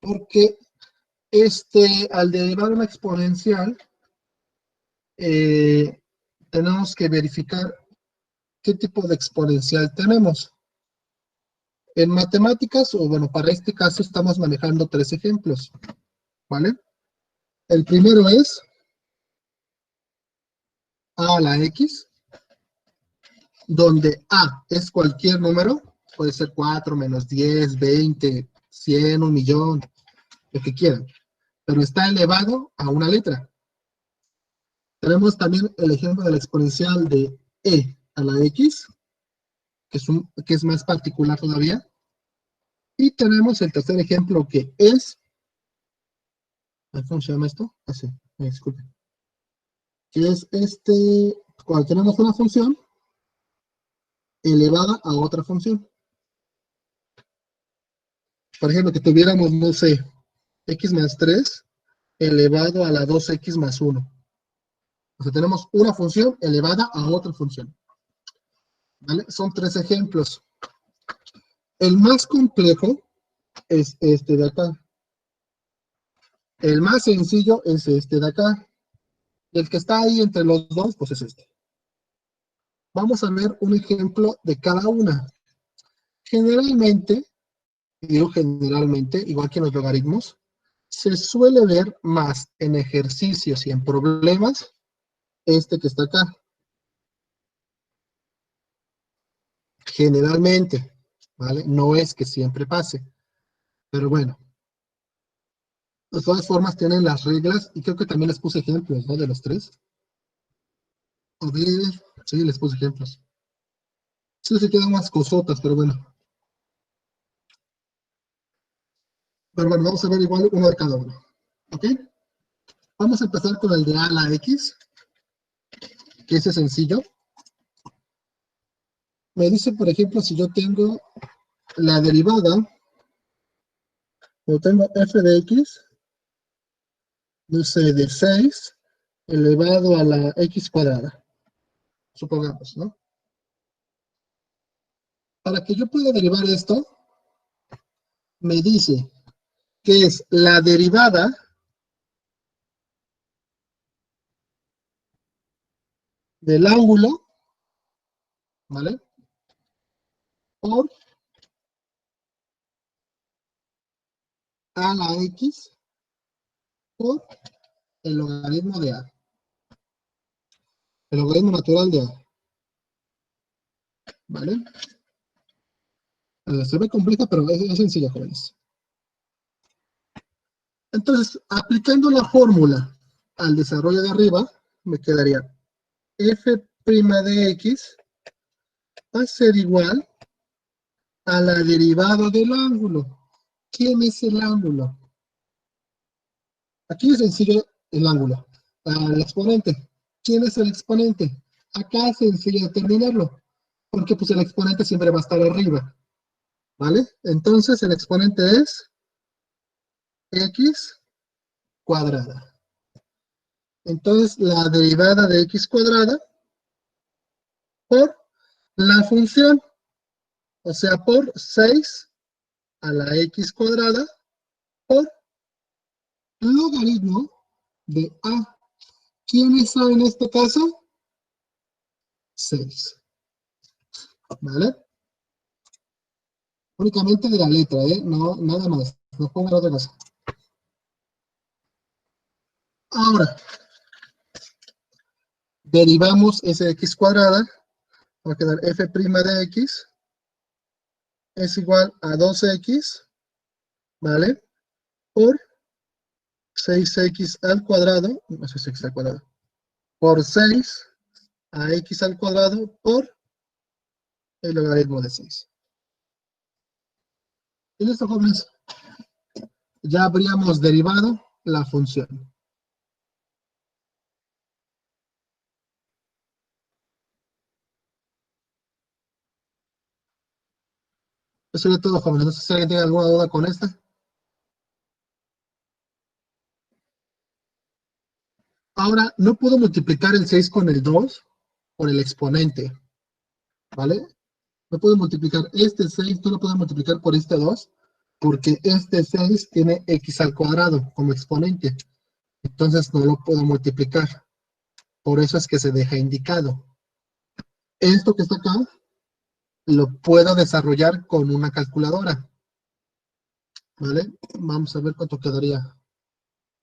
Porque al derivar una exponencial, tenemos que verificar qué tipo de exponencial tenemos. En matemáticas, o bueno, para este caso estamos manejando 3 ejemplos, ¿vale? El primero es a la x, donde a es cualquier número, puede ser 4, menos 10, 20, 100, 1.000.000, lo que quieran, pero está elevado a una letra. Tenemos también el ejemplo de la exponencial de e a la x, que es más particular todavía. Y tenemos el tercer ejemplo que es, ¿cómo se llama esto? Sí, disculpen. Que es cuando tenemos una función elevada a otra función. Por ejemplo, que tuviéramos, no sé, x más 3 elevado a la 2x más 1. O sea, tenemos una función elevada a otra función. ¿Vale? Son 3 ejemplos. El más complejo es este de acá. El más sencillo es este de acá. Y el que está ahí entre los dos, pues es este. Vamos a ver un ejemplo de cada una. Generalmente, digo generalmente, igual que en los logaritmos, se suele ver más en ejercicios y en problemas este que está acá. Generalmente, ¿vale? No es que siempre pase, pero bueno. De todas formas tienen las reglas, y creo que también les puse ejemplos, ¿no? De los 3. A ver, sí, les puse ejemplos. Sí, se quedan más cosotas, pero bueno. Pero bueno, vamos a ver igual uno de cada uno. ¿Ok? Vamos a empezar con el de a a la x, que ese es sencillo. Me dice, por ejemplo, si yo tengo la derivada, o tengo f de x, no sé, de 6 elevado a la x cuadrada. Supongamos, ¿no? Para que yo pueda derivar esto, me dice que es la derivada del ángulo, ¿vale? Por a la x por el logaritmo de a. El logaritmo natural de a. ¿Vale? Se ve compleja, pero es sencilla, jóvenes. Entonces, aplicando la fórmula al desarrollo de arriba, me quedaría f' de x va a ser igual a la derivada del ángulo. ¿Quién es el ángulo? Aquí es sencillo el ángulo. El exponente. ¿Quién es el exponente? Acá es sencillo determinarlo, porque pues el exponente siempre va a estar arriba. ¿Vale? Entonces el exponente es x cuadrada. Entonces la derivada de x cuadrada por la función, o sea, por 6 a la x cuadrada por logaritmo de a. ¿Quién es a en este caso? 6. ¿Vale? Únicamente de la letra, ¿eh? No, nada más. No pongan otra cosa. Ahora, derivamos esa x cuadrada, va a quedar f' de x es igual a 2x, ¿vale? Por 6x al cuadrado, no es x al cuadrado, por 6 a x al cuadrado por el logaritmo de 6. Y listo, jóvenes. Ya habríamos derivado la función. Eso es todo, jóvenes. No sé si alguien tiene alguna duda con esta. Ahora, no puedo multiplicar el 6 con el 2 por el exponente, ¿vale? No puedo multiplicar este 6, no lo puedo multiplicar por este 2, porque este 6 tiene x al cuadrado como exponente. Entonces no lo puedo multiplicar. Por eso es que se deja indicado. Esto que está acá, lo puedo desarrollar con una calculadora, ¿vale? Vamos a ver cuánto quedaría.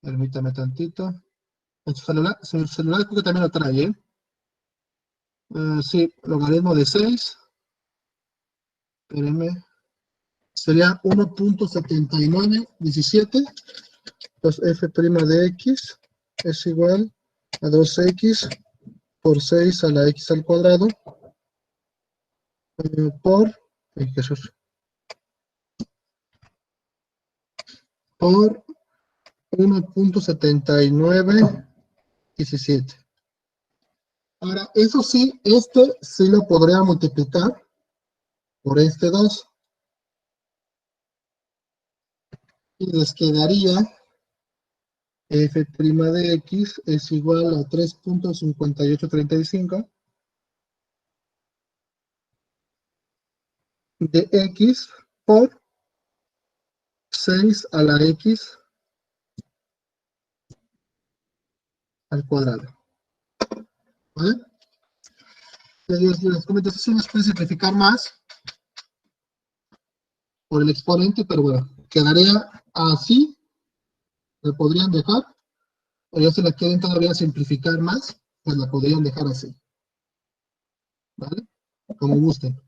Permítame tantito. En su celular creo que también lo trae, ¿eh? Sí, logaritmo de 6. Espérenme. Sería 1.7917. Entonces f' de x es igual a 2x por 6 a la x al cuadrado por Jesús, por 1.7917. Ahora, eso sí, este sí lo podría multiplicar por este 2. Y les quedaría f' de x es igual a 3.5835 de x por 6 a la x al cuadrado. ¿Vale? Les comento, si nos puede simplificar más por el exponente, pero bueno, quedaría así, lo podrían dejar, o ya si la quieren todavía simplificar más, pues la podrían dejar así. ¿Vale? Como gusten.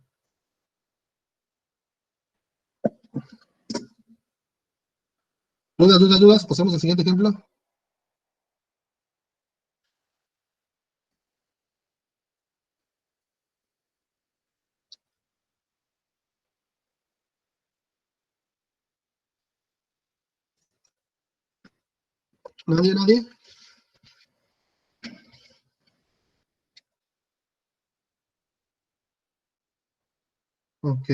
Dudas, pasamos al siguiente ejemplo. ¿Nadie? Ok.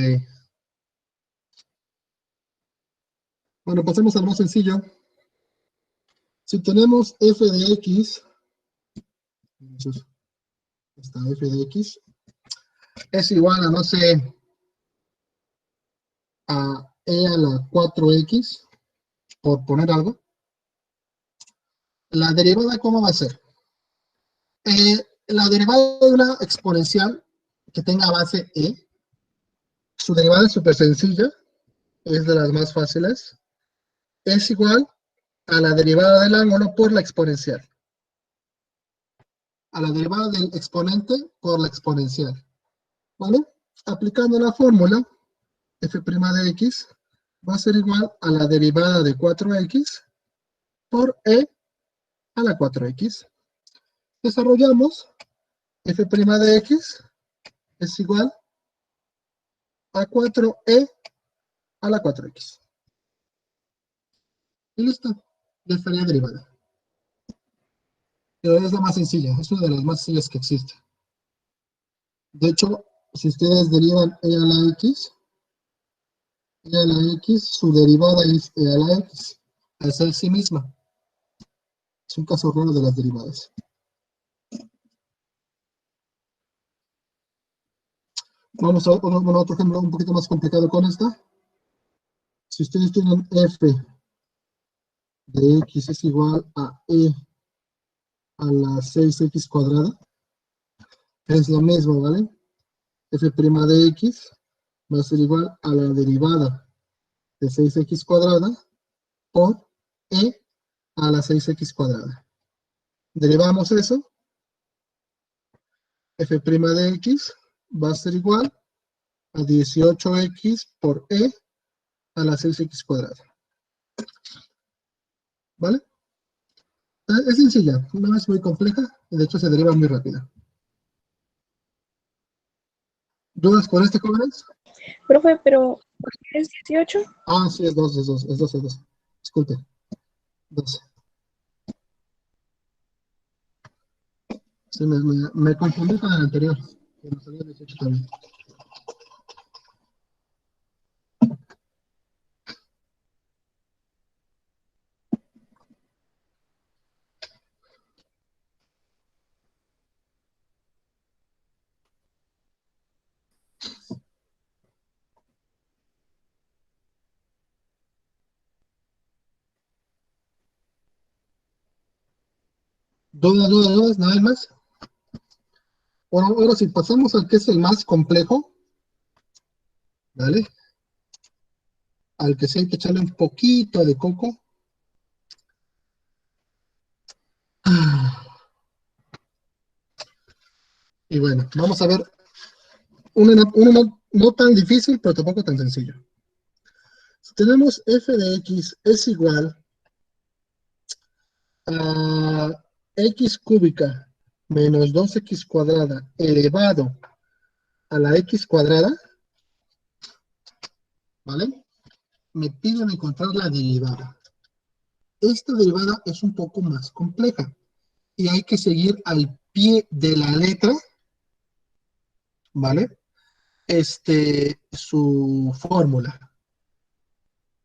Bueno, pasemos al más sencillo. Si tenemos f de x, esta f de x, es igual a, no sé, a e a la 4x, por poner algo. La derivada, ¿cómo va a ser? La derivada de una exponencial que tenga base e, su derivada es súper sencilla, es de las más fáciles, es igual a la derivada del ángulo por la exponencial. A la derivada del exponente por la exponencial. ¿Vale? Aplicando la fórmula, f' de x va a ser igual a la derivada de 4x por e a la 4x. Desarrollamos f' de x es igual a 4e a la 4x. Y listo, ya estaría derivada. Pero es la más sencilla, es una de las más sencillas que existe. De hecho, si ustedes derivan e a la x, su derivada es e a la x, al ser sí misma. Es un caso raro de las derivadas. Vamos a otro ejemplo un poquito más complicado con esta. Si ustedes tienen f de x es igual a e a la 6x cuadrada, es lo mismo, ¿vale? F' de x va a ser igual a la derivada de 6x cuadrada por e a la 6x cuadrada. Derivamos eso. F' de x va a ser igual a 18x por e a la 6x cuadrada. ¿Vale? Es sencilla, no es muy compleja, y de hecho se deriva muy rápida. ¿Dudas con este, jóvenes? Profe, pero ¿por qué es 18? Ah, sí, es 2, es 2, es 2, es 2. Disculpe. 12. Sí, me confundí con el anterior, que nos salía 18 también. ¿Dudas? ¿Nada más? Bueno, ahora si pasamos al que es el más complejo, ¿vale? Al que sí hay que echarle un poquito de coco. Y bueno, vamos a ver uno no tan difícil, pero tampoco tan sencillo. Si tenemos f de x es igual a x cúbica menos 2x cuadrada elevado a la x cuadrada, ¿vale? Me piden encontrar la derivada. Esta derivada es un poco más compleja y hay que seguir al pie de la letra, ¿vale? Su fórmula.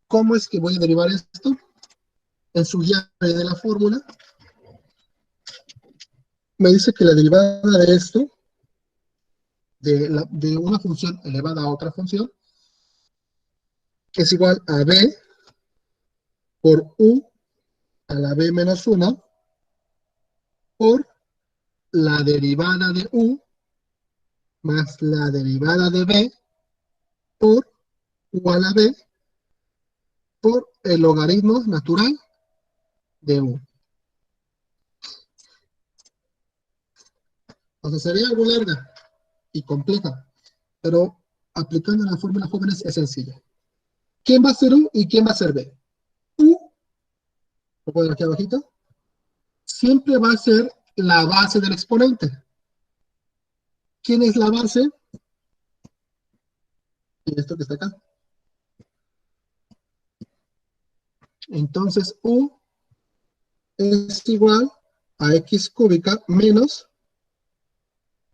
¿Cómo es que voy a derivar esto? En su llave de la fórmula, me dice que la derivada de esto, de una función elevada a otra función, es igual a b por u a la b menos 1 por la derivada de u más la derivada de b por u a la b por el logaritmo natural de u. O sea, sería algo larga y compleja, pero aplicando la fórmula jóvenes es sencilla. ¿Quién va a ser u y quién va a ser b? U, lo pongo aquí abajito, siempre va a ser la base del exponente. ¿Quién es la base? Y esto que está acá. Entonces, u es igual a x cúbica menos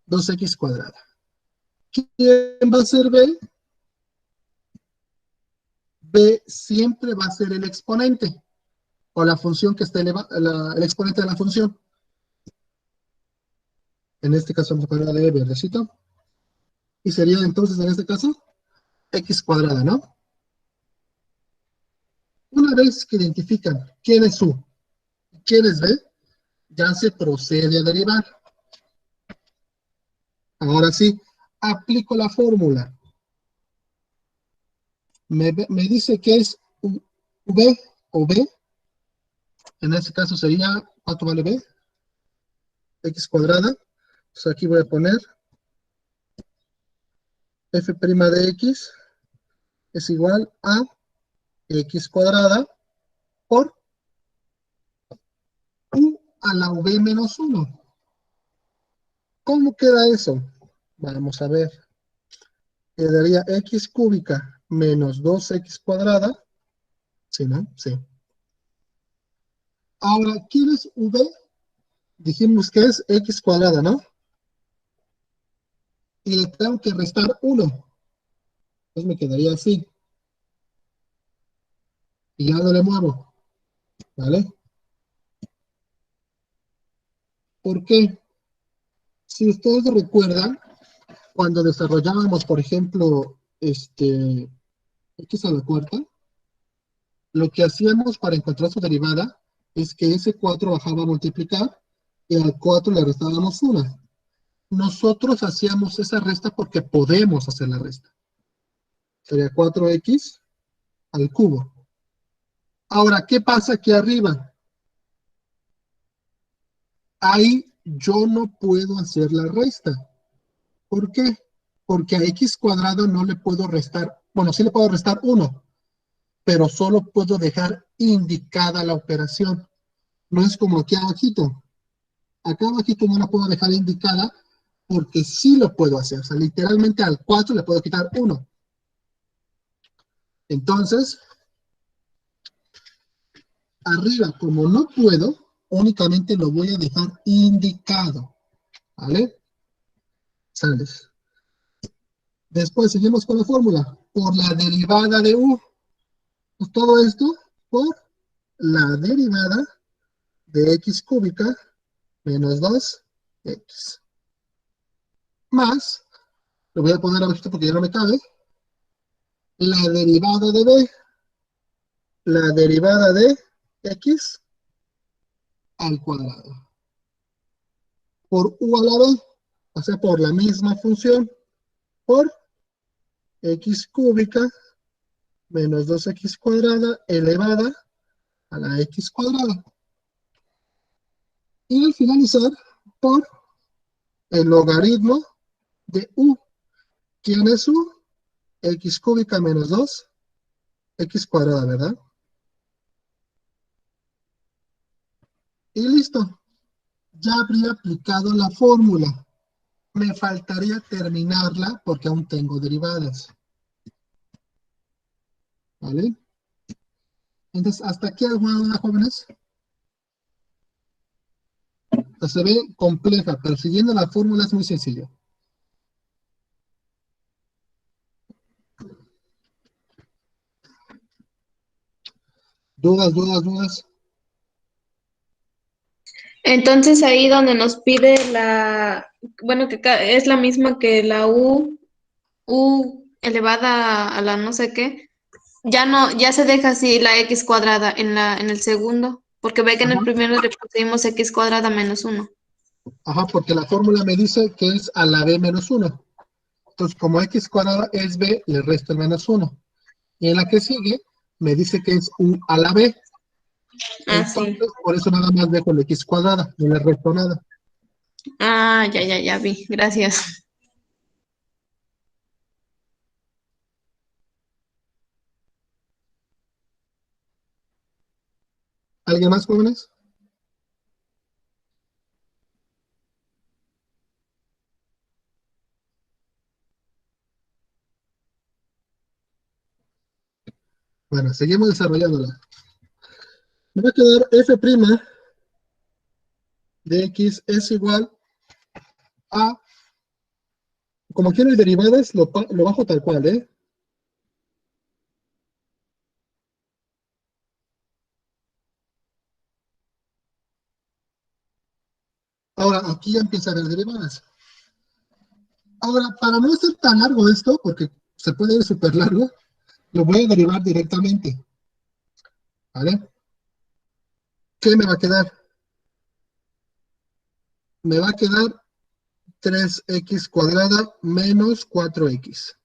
2x cuadrada. ¿Quién va a ser b? B siempre va a ser el exponente, o la función que está el exponente de la función. En este caso vamos a poner la de verdecito. Y sería entonces, en este caso, x cuadrada, ¿no? Una vez que identifican quién es u y quién es b, ya se procede a derivar. Ahora sí, aplico la fórmula. Me dice que es v o b. En este caso sería, ¿cuánto vale b? X cuadrada. Entonces aquí voy a poner f' de x es igual a x cuadrada por u a la v menos 1. ¿Cómo queda eso? Vamos a ver. Quedaría x cúbica menos 2x cuadrada. ¿Sí, no? Sí. Ahora, ¿quién es v? Dijimos que es x cuadrada, ¿no? Y le tengo que restar 1. Entonces me quedaría así. Y ya no le muevo. ¿Vale? ¿Por qué? Si ustedes recuerdan, cuando desarrollábamos, por ejemplo, x a la cuarta, lo que hacíamos para encontrar su derivada es que ese 4 bajaba a multiplicar y al 4 le restábamos 1. Nosotros hacíamos esa resta porque podemos hacer la resta. Sería 4x al cubo. Ahora, ¿qué pasa aquí arriba? ahí yo no puedo hacer la resta. ¿Por qué? Porque a x cuadrado no le puedo restar, bueno, sí le puedo restar 1, pero solo puedo dejar indicada la operación. No es como aquí abajito. Acá abajito no la puedo dejar indicada porque sí lo puedo hacer. O sea, literalmente al 4 le puedo quitar 1. Entonces, arriba, como no puedo, únicamente lo voy a dejar indicado. ¿Vale? Sales. Después seguimos con la fórmula. Por la derivada de u. Pues todo esto por la derivada de x cúbica menos 2x. Más, lo voy a poner abajito porque ya no me cabe, la derivada de b. La derivada de x al cuadrado. Por u a la b. O sea, por la misma función. Por x cúbica menos 2x cuadrada elevada a la x cuadrada. Y al finalizar, por el logaritmo de u. ¿Quién es u? X cúbica menos 2, x cuadrada, ¿verdad? Y listo. Ya habría aplicado la fórmula. Me faltaría terminarla porque aún tengo derivadas. ¿Vale? Entonces, ¿hasta aquí alguna duda, jóvenes? Se ve compleja, pero siguiendo la fórmula es muy sencillo. ¿Dudas? Entonces ahí donde nos pide bueno, que es la misma que la u elevada a la no sé qué, ya no, ya se deja así la x cuadrada en el segundo, porque ve que en el Ajá, primero le pusimos x cuadrada menos 1. ajá, porque la fórmula me dice que es a la b menos 1. Entonces, como x cuadrada es b, le resto el menos 1. Y en la que sigue, me dice que es u a la b. Ah, sí. Entonces, por eso nada más dejo el x cuadrada, no le resto nada. Ah, ya vi. Gracias. ¿Alguien más, jóvenes? Bueno, seguimos desarrollándola. Me va a quedar f' de x es igual a, como quiero derivadas, lo bajo tal cual, ¿eh? Ahora, aquí ya empieza a haber derivadas. Ahora, para no hacer tan largo esto, porque se puede ir súper largo, lo voy a derivar directamente. ¿Vale? ¿Qué me va a quedar? Me va a quedar 3x cuadrada menos 4x.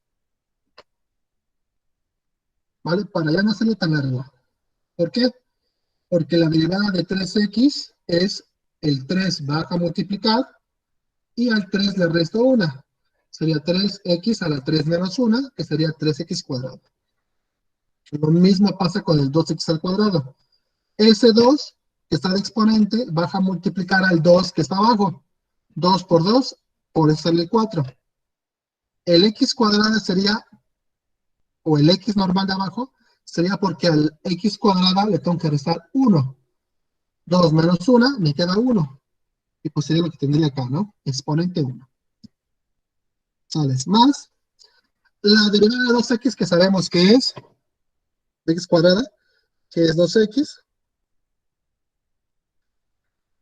¿Vale? Para ya no hacerlo tan largo. ¿Por qué? Porque la derivada de 3x es el 3 baja a multiplicar y al 3 le resto 1. Sería 3x a la 3 menos 1, que sería 3x cuadrado. Lo mismo pasa con el 2x al cuadrado. Ese 2 que está de exponente baja a multiplicar al 2 que está abajo. 2 por 2, por eso sale 4. El x cuadrado sería, o el x normal de abajo, sería porque al x cuadrada le tengo que restar 1. 2 menos 1, me queda 1. Y pues sería lo que tendría acá, ¿no? Exponente 1. ¿Sales? Más la derivada de 2x que sabemos que es x cuadrada, que es 2x,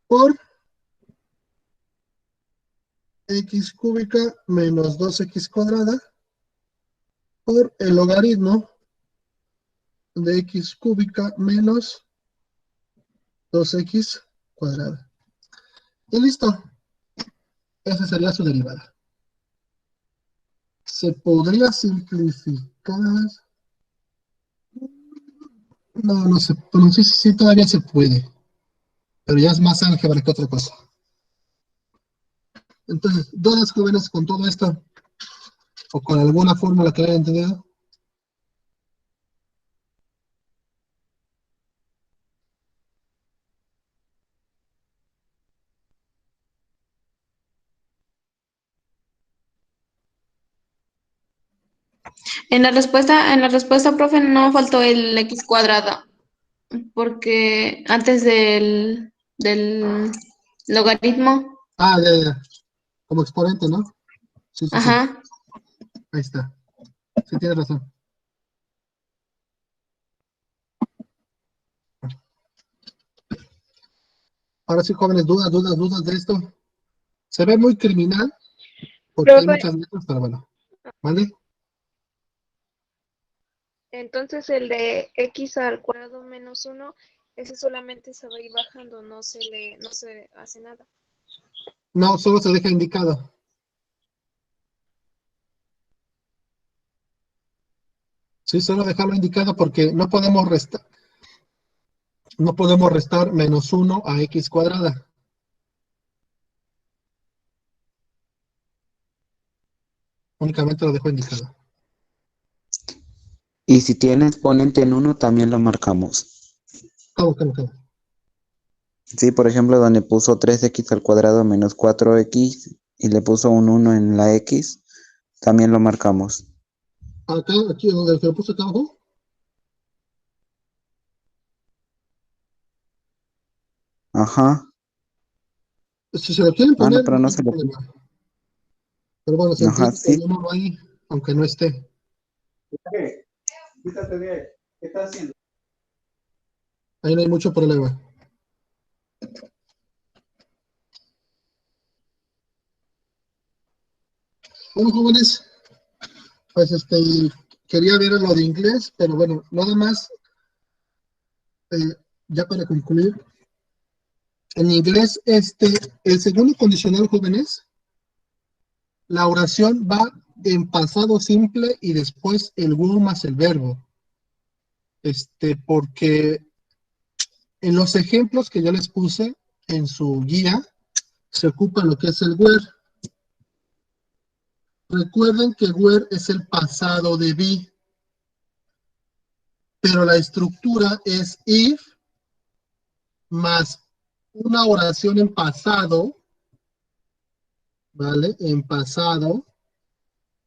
por x cúbica menos 2x cuadrada, por el logaritmo de x cúbica menos 2x cuadrada. Y listo. Esa sería su derivada. ¿Se podría simplificar? No, no sé. Bueno, sí, todavía se puede. Pero ya es más álgebra que otra cosa. Entonces, ¿dudas, jóvenes, con todo esto? ¿O con alguna fórmula que hayan entendido? En la respuesta, profe, no faltó el x cuadrado, porque antes del logaritmo, Ah, ya. Como exponente, ¿no? Sí. ajá. Ahí está. Sí, tienes razón. Ahora sí, jóvenes, dudas de esto. Se ve muy criminal porque hay Profe, muchas letras, pero bueno. ¿Vale? entonces el de x al cuadrado menos 1, ese solamente se va a ir bajando, no se hace nada. No, solo se deja indicado. Sí, solo dejarlo indicado porque no podemos restar. No podemos restar menos 1 a x cuadrada. Únicamente lo dejo indicado. Y si tiene exponente en 1, también lo marcamos. ¿Cómo? Sí, por ejemplo, donde puso 3x al cuadrado menos 4x y le puso un 1 en la x, también lo marcamos. Acá, aquí, donde se lo puse acá abajo. Ajá. Si se lo quieren Ah, no, poner, pero no no hay se lo... problema. Pero bueno, se Ajá, entiende sí. ponerlo ahí, aunque no esté. Quítate de ahí. ¿Qué estás haciendo? Ahí no hay mucho problema. Bueno, jóvenes, pues quería ver lo de inglés, pero bueno, nada más, ya para concluir. En inglés, el segundo condicional, jóvenes, la oración va en pasado simple y después el will más el verbo. Porque en los ejemplos que yo les puse en su guía, se ocupa lo que es el where. Recuerden que where es el pasado de be, pero la estructura es if más una oración en pasado, ¿vale? En pasado,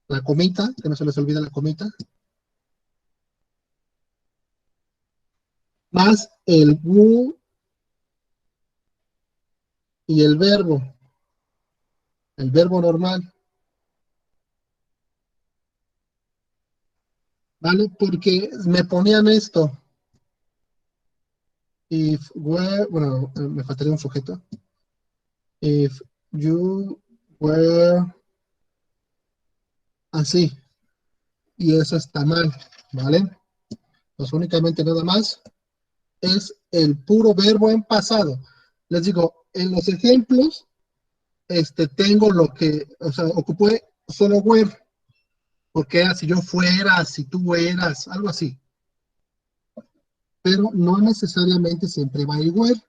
la comita, que no se les olvide la comita, más el will y el verbo normal, ¿vale? Porque me ponían esto, if were, bueno, me faltaría un sujeto, if you were así, y eso está mal, ¿vale? Pues únicamente nada más es el puro verbo en pasado. Les digo, en los ejemplos, tengo lo que, o sea, ocupé solo were, porque era si yo fuera, si tú eras, algo así. Pero no necesariamente siempre va a ir were.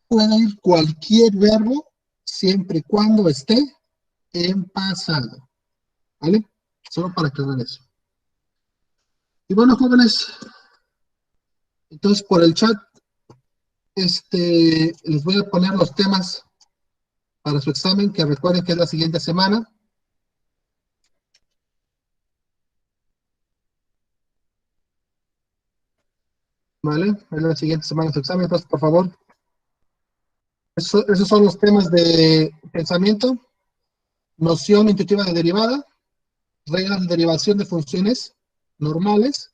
Puede ir cualquier verbo siempre y cuando esté en pasado. ¿Vale? Solo para aclarar eso. Y bueno, jóvenes, entonces por el chat, les voy a poner los temas para su examen, que recuerden que es la siguiente semana. ¿Vale? Es la siguiente semana su examen, entonces, por favor. Esos son los temas de pensamiento, noción intuitiva de derivada, reglas de derivación de funciones normales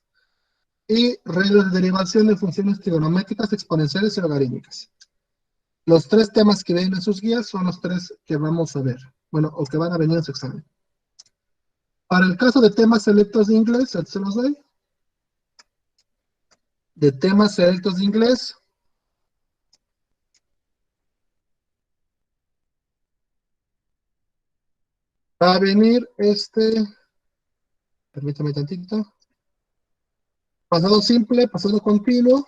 y reglas de derivación de funciones trigonométricas, exponenciales y logarítmicas. Los tres temas que ven en sus guías son los tres que vamos a ver, bueno, o que van a venir en su examen. Para el caso de temas selectos de inglés, se los doy. De temas selectos de inglés, va a venir permítame tantito, pasado simple, pasado continuo,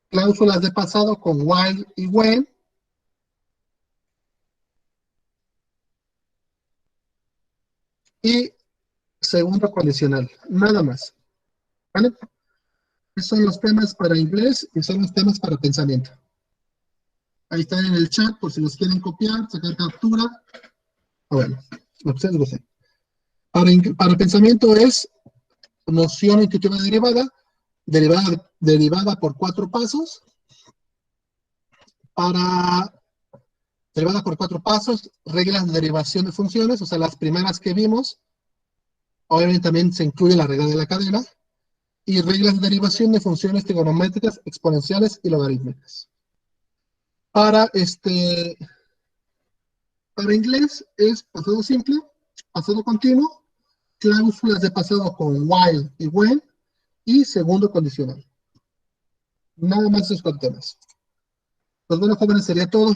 cláusulas de pasado con while y when, y segundo condicional, nada más. ¿Vale? Esos son los temas para inglés y son los temas para pensamiento. Ahí están en el chat por si los quieren copiar, sacar captura. Bueno, lo que ustedes gusten. Para pensamiento es noción intuitiva derivada por 4 pasos. Para derivada por 4 pasos, reglas de derivación de funciones, o sea, las primeras que vimos. Obviamente también se incluye la regla de la cadena. Y reglas de derivación de funciones trigonométricas, exponenciales y logarítmicas. Para inglés es pasado simple, pasado continuo, cláusulas de pasado con while y when, y segundo condicional. Nada más esos 4 temas. Pues bueno, jóvenes, sería todo.